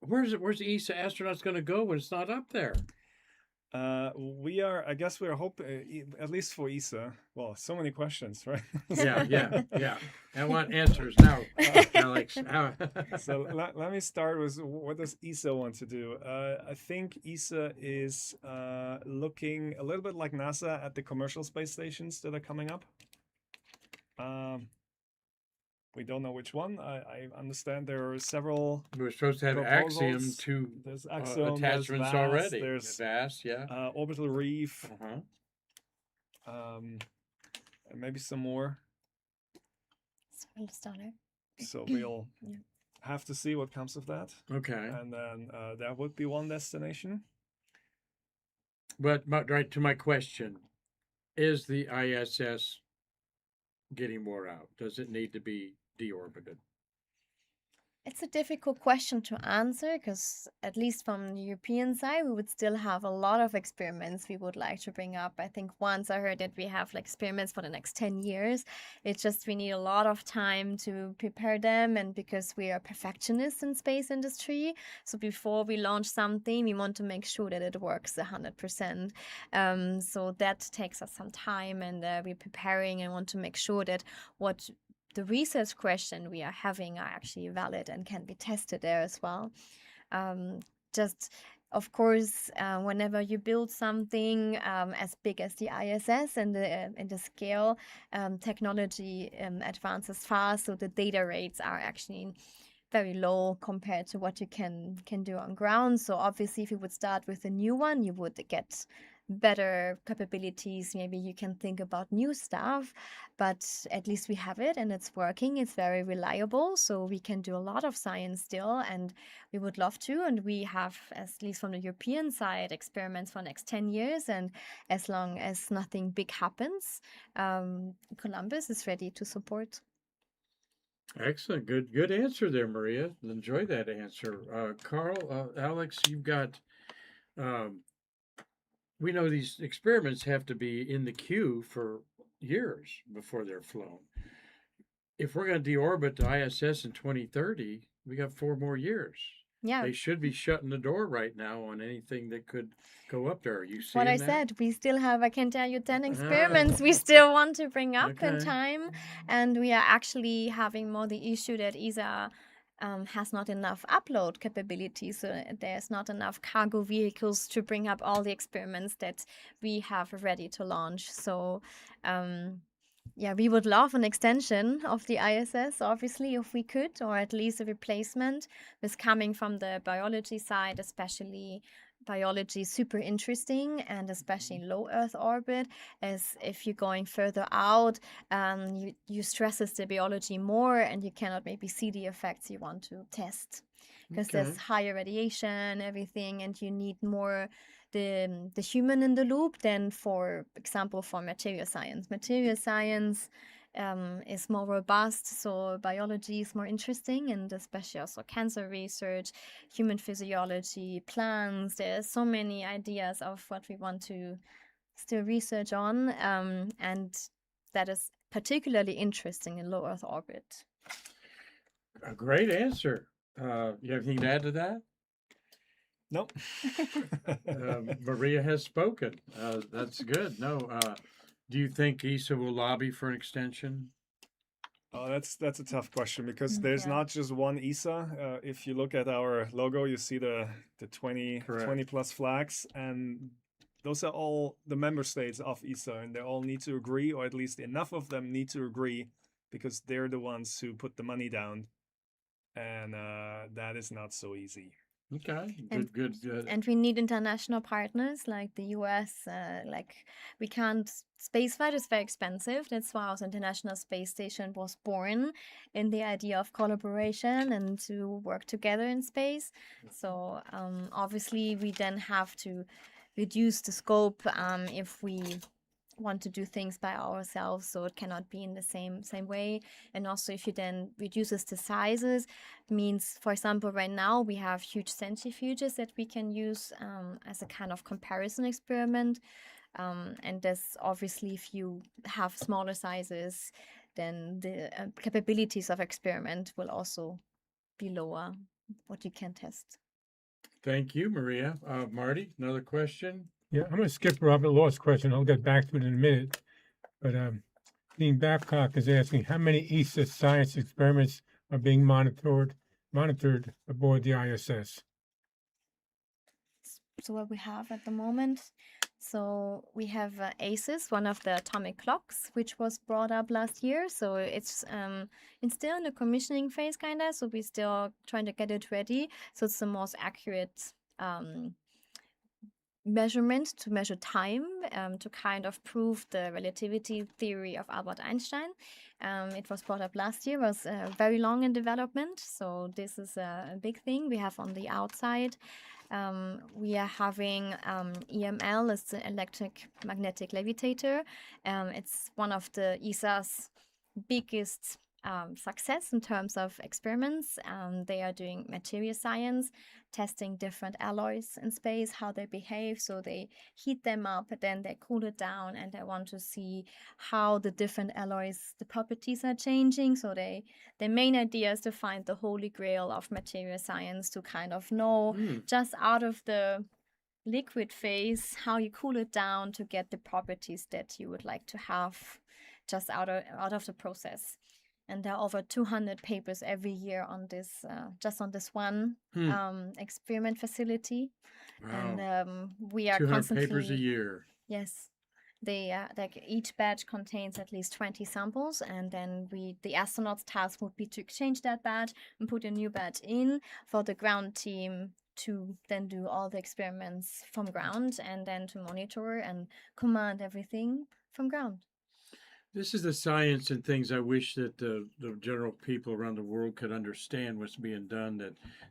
Where's the ESA astronauts going to go when it's not up there? I guess we are hoping, at least for ESA. Well, so many questions, right? Yeah. I want answers now, Alex. So let me start with what does ESA want to do? I think ESA is looking a little bit like NASA at the commercial space stations that are coming up. We don't know which one. I understand there are several We're supposed to have Axiom proposals. to There's Axiom, attachments there's VAST, already. There's VAST, yeah. Orbital Reef, Uh-huh. and maybe some more. Starter. So we'll Yeah. have to see what comes of that. Okay. And then that would be one destination. But right to my question, is the ISS getting wore out? Does it need to be deorbited? It's a difficult question to answer because, at least from the European side, we would still have a lot of experiments we would like to bring up. I think once I heard that we have like experiments for the next 10 years. It's just we need a lot of time to prepare them, and because we are perfectionists in space industry, so before we launch something, we want to make sure that it works 100%. So that takes us some time, and we're preparing and want to make sure that what the research question we are having are actually valid and can be tested there as well. Just of course, whenever you build something as big as the ISS and the scale, technology advances fast, so the data rates are actually very low compared to what you can do on ground. So obviously, if you would start with a new one, you would get better capabilities. Maybe you can think about new stuff, but at least we have it and it's working. It's very reliable, so we can do a lot of science still, and we would love to. And we have, at least from the European side, experiments for the next 10 years. And as long as nothing big happens, Columbus is ready to support. Excellent. Good answer there, Maria. Enjoy that answer. Karl, Alex, you've got, we know these experiments have to be in the queue for years before they're flown. If we're going to deorbit the ISS in 2030, we got 4 more years. Yeah. they should be shutting the door right now on anything that could go up there. Are you What I seeing that? said, we still have, I can tell you, 10 Ah, experiments we still want to bring up in okay. time. And we are actually having more the issue that ESA has not enough upload capability. So there's not enough cargo vehicles to bring up all the experiments that we have ready to launch. So, yeah, we would love an extension of the ISS, obviously, if we could, or at least a replacement. This coming from the biology side, especially biology is super interesting, and especially in low Earth orbit, as if you're going further out, you stresses the biology more, and you cannot maybe see the effects you want to test because Okay. there's higher radiation, everything, and you need more the human in the loop than, for example, for material science. Material science is more robust, so biology is more interesting, and especially also cancer research, human physiology, plants. There's so many ideas of what we want to still research on, and that is particularly interesting in low Earth orbit. A great answer. You have anything to add to that? Nope. Maria has spoken. That's good. No, do you think ESA will lobby for an extension? Oh, that's a tough question because there's Yeah. not just one ESA. If you look at our logo, you see the 20 Correct. plus flags, and those are all the member states of ESA, and they all need to agree, or at least enough of them need to agree, because they're the ones who put the money down, and that is not so easy. Okay, And- good. And we need international partners like the US. Like we can't. Spaceflight is very expensive. That's why our International Space Station was born, in the idea of collaboration and to work together in space. So obviously, we then have to reduce the scope if we want to do things by ourselves, so it cannot be in the same way. And also, if you then reduces the sizes, means, for example, right now we have huge centrifuges that we can use as a kind of comparison experiment, and this obviously, if you have smaller sizes, then the capabilities of experiment will also be lower, what you can test. Thank you, Maria. Marty, another question? Yeah, I'm going to skip Robert Law's question. I'll get back to it in a minute. But Dean Babcock is asking how many ESA science experiments are being monitored aboard the ISS. So what we have at the moment, so we have ACES, one of the atomic clocks, which was brought up last year. So it's still in the commissioning phase, kind of. So we're still trying to get it ready. So it's the most accurate measurement to measure time, to kind of prove the relativity theory of Albert Einstein. It was brought up last year, was very long in development. So this is a big thing we have on the outside. We are having EML, is the electric magnetic levitator. It's one of the ESA's biggest success in terms of experiments. They are doing material science, testing different alloys in space, how they behave. So they heat them up, then they cool it down, and they want to see how the different alloys, the properties are changing. So their main idea is to find the holy grail of material science, to kind of know just out of the liquid phase how you cool it down to get the properties that you would like to have just out of the process. And there are over 200 papers every year on this, just on this one experiment facility. Wow. And we are 200 constantly papers a year. Yes, they like each batch contains at least 20 samples, and then the astronauts' task would be to exchange that batch and put a new batch in for the ground team to then do all the experiments from ground, and then to monitor and command everything from ground. This is the science and things I wish that the general people around the world could understand what's being done,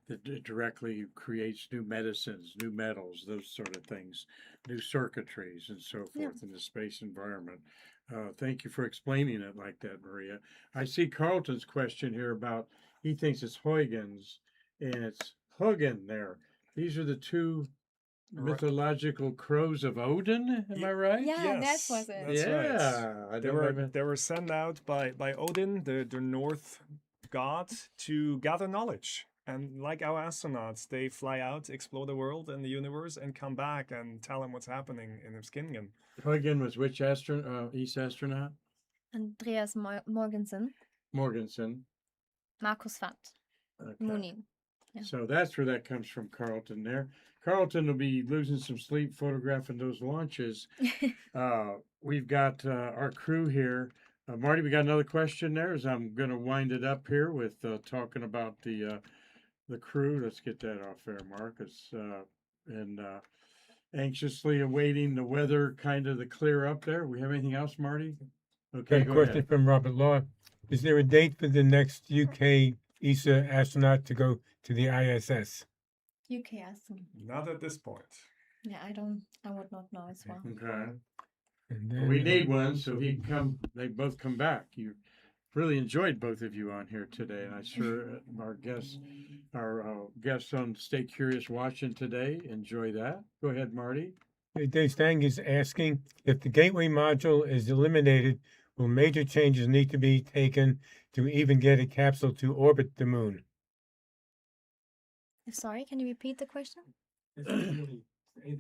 that directly creates new medicines, new metals, those sort of things, new circuitries and so forth in the space environment. Thank you for explaining it like that, Maria. I see Carlton's question here about, he thinks it's Huygens and it's Huggen there. These are the two mythological crows of Odin, am I right? Yeah, Yes, that was it. that's Yeah, I right. They were sent out by Odin, the North god, to gather knowledge. And like our astronauts, they fly out, explore the world and the universe, and come back and tell them what's happening in Skingen. Huygen was which ESA astronaut? Andreas Morgensen, Morgensen. Markus Fant, Okay. Munin. Yeah. So that's where that comes from, Carlton. There, Carlton will be losing some sleep photographing those launches. We've got our crew here. Marty, we got another question there. As I'm going to wind it up here with talking about the crew. Let's get that off there, Marcus. And anxiously awaiting the weather kind of to clear up there. We have anything else, Marty? Okay, Got a go question ahead. from Robert Law. Is there a date for the next UK ESA astronaut to go to the ISS? UK Aston. Not at this point. Yeah, I would not know as well. Okay. And Well, we then, need one so he can come. They both come back. You really enjoyed both of you on here today, and I sure our guests on Stay Curious watching today enjoy that. Go ahead, Marty. Dave Stang is asking if the gateway module is eliminated, will major changes need to be taken to even get a capsule to orbit the moon? Sorry, can you repeat the question? Anything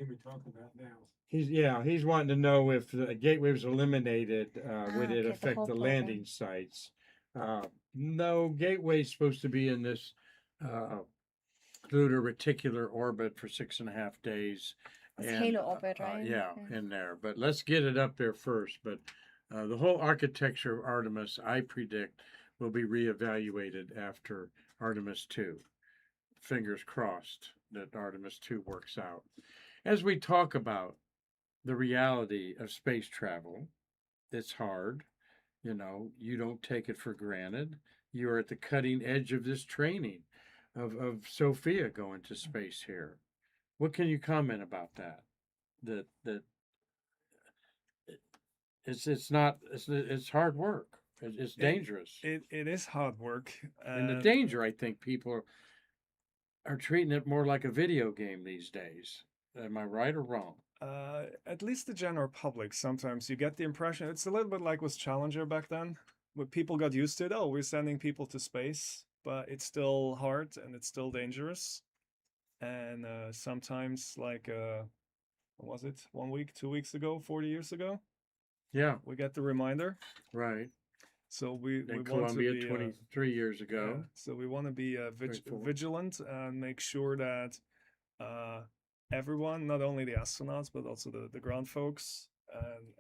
we're talking about now. He's wanting to know if the gateway was eliminated, would it Okay, the affect whole the program. landing sites? No, gateway's supposed to be in this lunar reticular orbit for 6.5 days. It's halo orbit, right? Yeah, Okay. in there. But let's get it up there first. But the whole architecture of Artemis, I predict, will be reevaluated after Artemis 2. Fingers crossed that Artemis 2 works out. As we talk about the reality of space travel, it's hard. You don't take it for granted. You're at the cutting edge of this training of Sophia going to space here. What can you comment about that? That it's hard work. It's dangerous. It is hard work. And the danger, I think people are treating it more like a video game these days. Am I right or wrong? At least the general public, sometimes you get the impression it's a little bit like with Challenger back then, where people got used to it. Oh, we're sending people to space, but it's still hard and it's still dangerous. And sometimes, like, what was it? 1 week, 2 weeks ago, 40 years ago, Yeah, we get the reminder. right. So we In want Columbia, to be 23 years yeah, ago. so we want to be 24. vigilant and make sure that everyone, not only the astronauts but also the ground folks and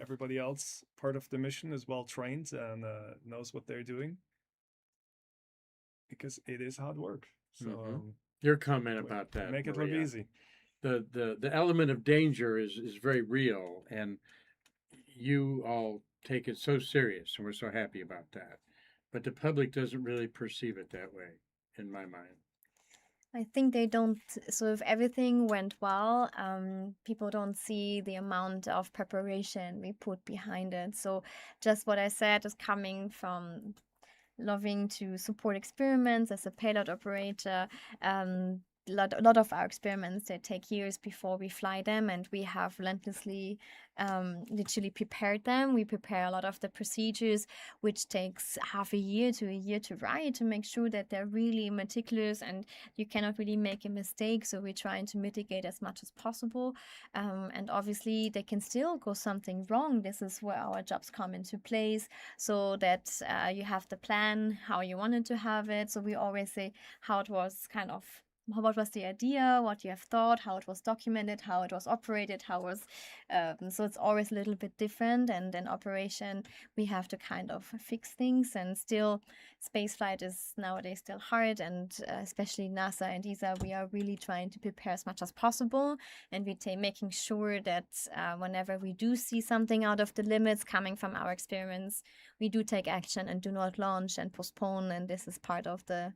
everybody else part of the mission, is well trained and knows what they're doing, because it is hard work. So Mhm. Your comment we- about we that, make it look Maria. easy. The element of danger is very real, and you all take it so serious, and we're so happy about that. But the public doesn't really perceive it that way, in my mind. I think they don't. So if everything went well, people don't see the amount of preparation we put behind it. So just what I said is coming from loving to support experiments as a payload operator. A lot of our experiments, they take years before we fly them, and we have relentlessly literally prepared them. We prepare a lot of the procedures, which takes half a year to write, to make sure that they're really meticulous and you cannot really make a mistake. So we're trying to mitigate as much as possible, and obviously they can still go something wrong. This is where our jobs come into place, so that you have the plan how you wanted to have it. So we always say how it was kind of, what was the idea, what you have thought, how it was documented, how it was operated, how it was so it's always a little bit different. And in operation we have to kind of fix things, and still spaceflight is nowadays still hard, and especially NASA and ESA, we are really trying to prepare as much as possible, and we making sure that whenever we do see something out of the limits coming from our experiments, we do take action and do not launch and postpone. And this is part of the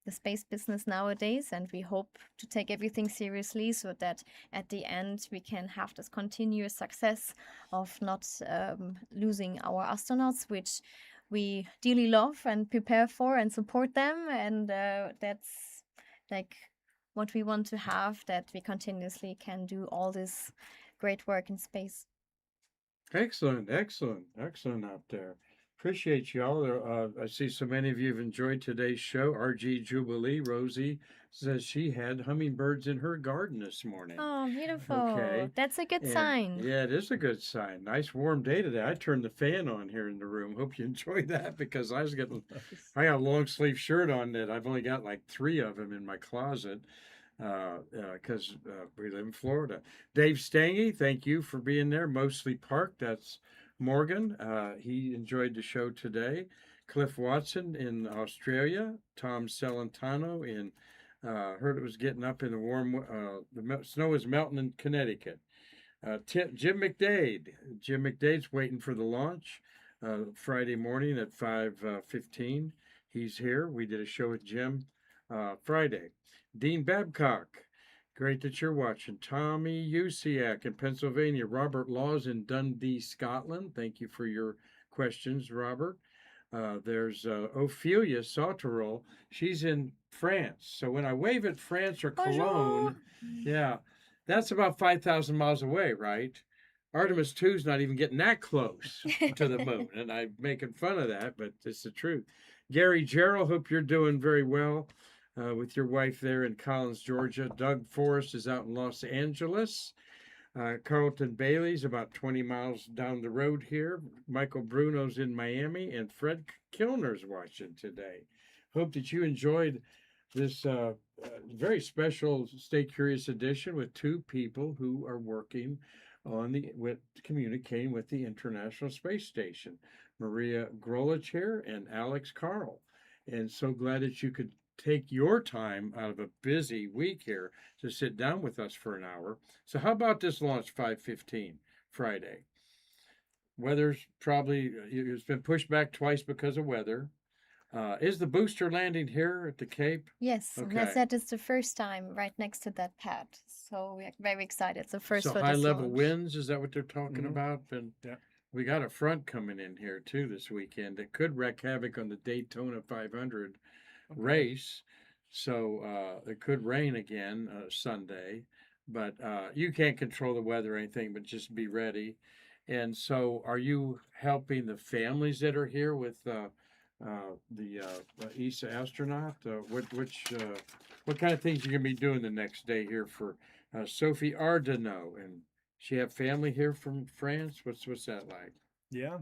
space business nowadays, and we hope to take everything seriously, so that at the end we can have this continuous success of not losing our astronauts, which we dearly love and prepare for and support them. And that's like what we want to have, that we continuously can do all this great work in space. Excellent out there. Appreciate y'all. I see so many of you have enjoyed today's show. RG Jubilee, Rosie says she had hummingbirds in her garden this morning. Oh, beautiful. Okay. That's a good And sign. yeah, it is a good sign. Nice warm day today. I turned the fan on here in the room. Hope you enjoyed that because I got a long sleeve shirt on that I've only got like 3 of them in my closet because we live in Florida. Dave Stangy, thank you for being there. Mostly Park, that's Morgan. He enjoyed the show today. Cliff Watson in Australia. Tom Celentano in heard it was getting up in the warm. Snow is melting in Connecticut. Jim McDade. Jim McDade's waiting for the launch Friday morning at 5:15. He's here. We did a show with Jim Friday. Dean Babcock. Great that you're watching. Tommy Usiak in Pennsylvania. Robert Laws in Dundee, Scotland. Thank you for your questions, Robert. There's Ophelia Sauterol. She's in France. So when I wave at France or Bonjour. Cologne, yeah, that's about 5,000 miles away, right? Artemis 2's not even getting that close to the moon. And I'm making fun of that, but it's the truth. Gary Gerald, hope you're doing very well with your wife there in Collins, Georgia. Doug Forrest is out in Los Angeles. Carlton Bailey's about 20 miles down the road here. Michael Bruno's in Miami, and Fred Kilner's watching today. Hope that you enjoyed this very special Stay Curious edition with 2 people who are working on communicating with the International Space Station. Maria Grulich here and Alex Karl. And so glad that you could take your time out of a busy week here to sit down with us for an hour. So how about this launch 5:15 Friday? Weather's probably it's been pushed back twice because of weather. Is the booster landing here at the Cape? Yes, and I Okay. said it's the first time right next to that pad. So we're very excited. It's the first So for high this level launch. winds, is that what they're talking Mhm. about? And Yeah. we got a front coming in here too this weekend that could wreak havoc on the Daytona 500 Okay. race. So it could rain again Sunday, but you can't control the weather or anything, but just be ready. And so, are you helping the families that are here with the ESA astronaut? What kind of things you gonna be doing the next day here for Sophie Ardenau? And she have family here from France. What's that like? Yeah.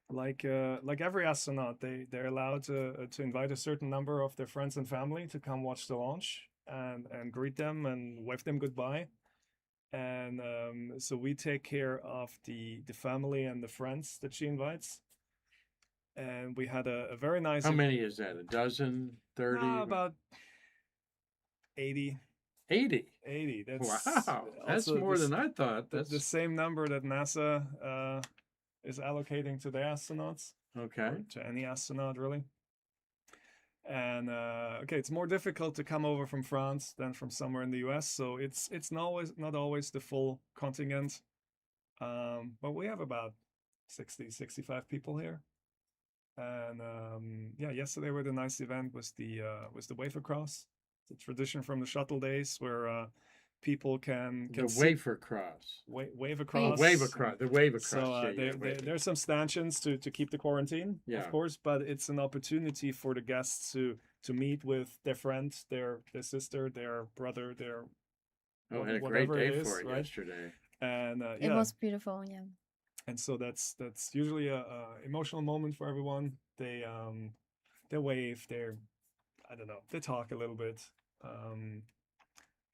Like every astronaut, they're allowed to invite a certain number of their friends and family to come watch the launch and greet them and wave them goodbye. And so we take care of the family and the friends that she invites. And we had a very nice How many is that? A dozen? 30? about 80. 80. 80. That's Wow, that's also more the, than I thought. the That's same number that NASA is allocating to their astronauts. okay. Or to any astronaut really. And okay, it's more difficult to come over from France than from somewhere in the US, so it's not always the full contingent. But we have about 65 people here. And yeah, yesterday we had a nice event was the wafer cross. It's a tradition from the shuttle days where people can The sit- wafer cross. wave Oh, across. wave across. The wave across. So yeah, wave. there's some stanchions to keep the quarantine, Yeah. of course, but it's an opportunity for the guests to meet with their friend, their sister, their brother, their Oh, I had a great whatever it day is, for it right? yesterday. And It yeah, was beautiful, yeah. and so that's usually a emotional moment for everyone. They wave, I don't know, they talk a little bit.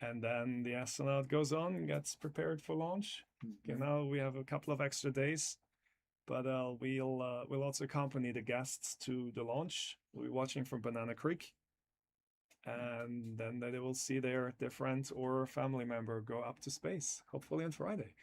And then the astronaut goes on and gets prepared for launch. Okay, now we have a couple of extra days, but we'll also accompany the guests to the launch. We'll be watching from Banana Creek, and then they will see their friend or family member go up to space, hopefully on Friday.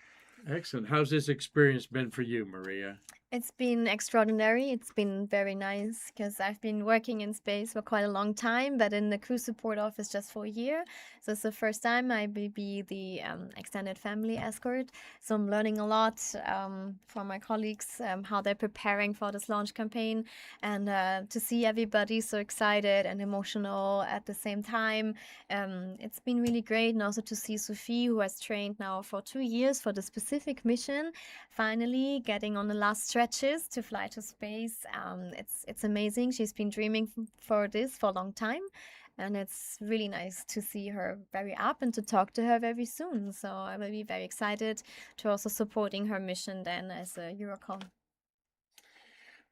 Excellent. How's this experience been for you, Maria? It's been extraordinary. It's been very nice because I've been working in space for quite a long time, but in the crew support office just for a year. So it's the first time I will be the extended family escort. So I'm learning a lot from my colleagues how they're preparing for this launch campaign, and to see everybody so excited and emotional at the same time. It's been really great, and also to see Sophie, who has trained now for 2 years for the specific mission, finally getting on the last stretches to fly to space. It's amazing. She's been dreaming for this for a long time, and it's really nice to see her very up and to talk to her very soon. So I will be very excited to also supporting her mission then as a Eurocon.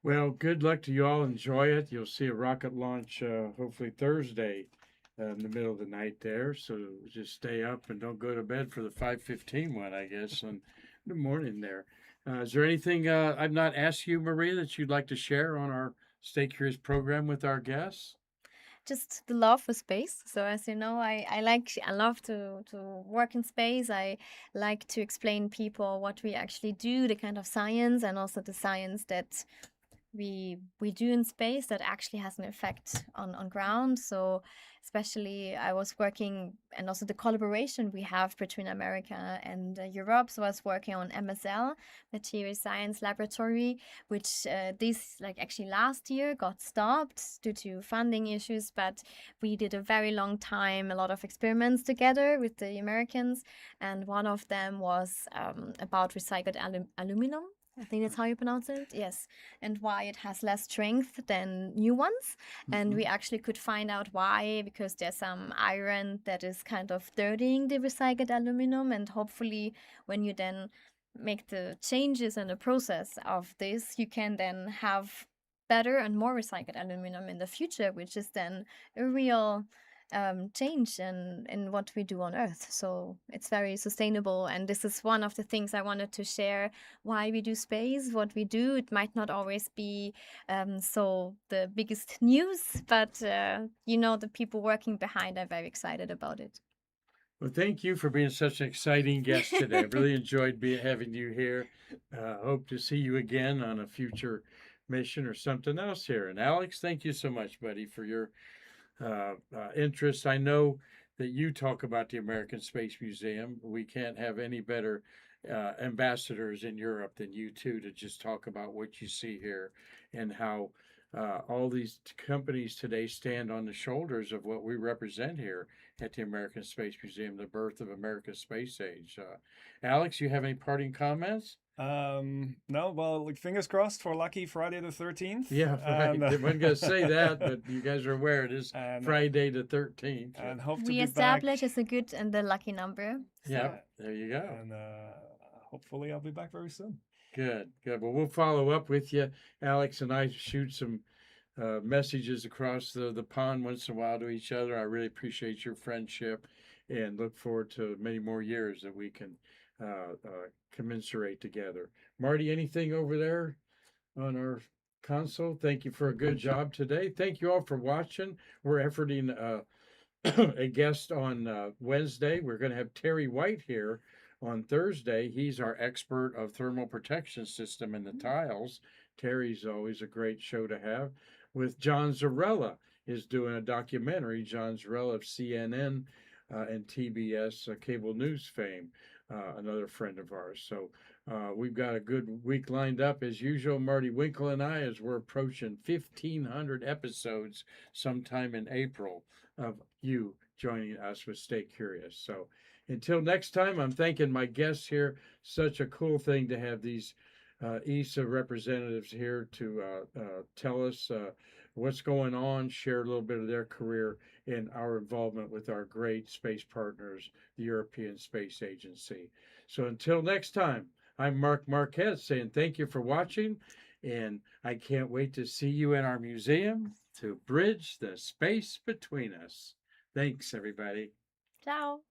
Well, good luck to you all. Enjoy it. You'll see a rocket launch hopefully Thursday in the middle of the night there. So just stay up and don't go to bed for the 5:15 one, I guess, in the morning there. Is there anything I've not asked you, Maria, that you'd like to share on our Stay Curious program with our guests? Just the love for space. So as you know, I love to work in space. I like to explain people what we actually do, the kind of science, and also the science that we do in space that actually has an effect on ground. So especially I was working, and also the collaboration we have between America and Europe. So I was working on MSL, Material Science Laboratory, which this like actually last year got stopped due to funding issues, but we did a very long time, a lot of experiments together with the Americans, and one of them was about recycled aluminum. I think that's how you pronounce it. Yes. And why it has less strength than new ones. And we actually could find out why, because there's some iron that is kind of dirtying the recycled aluminum. And hopefully, when you then make the changes in the process of this, you can then have better and more recycled aluminum in the future, which is then a real change in what we do on Earth. So it's very sustainable. And this is one of the things I wanted to share, why we do space, what we do. It might not always be so the biggest news, but the people working behind are very excited about it. Well, thank you for being such an exciting guest today. I really enjoyed having you here. Hope to see you again on a future mission or something else here. And Alex, thank you so much, buddy, for your interest. I know that you talk about the American Space Museum. We can't have any better ambassadors in Europe than you two to just talk about what you see here and how all these companies today stand on the shoulders of what we represent here at the American Space Museum, the birth of America's space age. Alex, you have any parting comments? No, well, like, fingers crossed for lucky Friday the 13th. Yeah, right. And, I wasn't going to say that, but you guys are aware it is and, Friday the 13th. and hope to We be establish back. as a good and the lucky number. Yeah, there you go. And hopefully I'll be back very soon. Good, good. Well, we'll follow up with you. Alex and I shoot some messages across the pond once in a while to each other. I really appreciate your friendship and look forward to many more years that we can commensurate together. Marty, anything over there on our console? Thank you for a good job today. Thank you all for watching. We're efforting a guest on Wednesday. We're going to have Terry White here on Thursday. He's our expert of thermal protection system in the tiles. Terry's always a great show to have. With John Zarella is doing a documentary. John Zarella of CNN and TBS cable news fame, another friend of ours. So we've got a good week lined up as usual. Marty Winkle and I, as we're approaching 1,500 episodes sometime in April of you joining us with Stay Curious. So until next time, I'm thanking my guests here. Such a cool thing to have these ESA representatives here to tell us what's going on, share a little bit of their career and our involvement with our great space partners, the European Space Agency. So until next time, I'm Mark Marquez saying thank you for watching, and I can't wait to see you in our museum to bridge the space between us. Thanks, everybody. Ciao.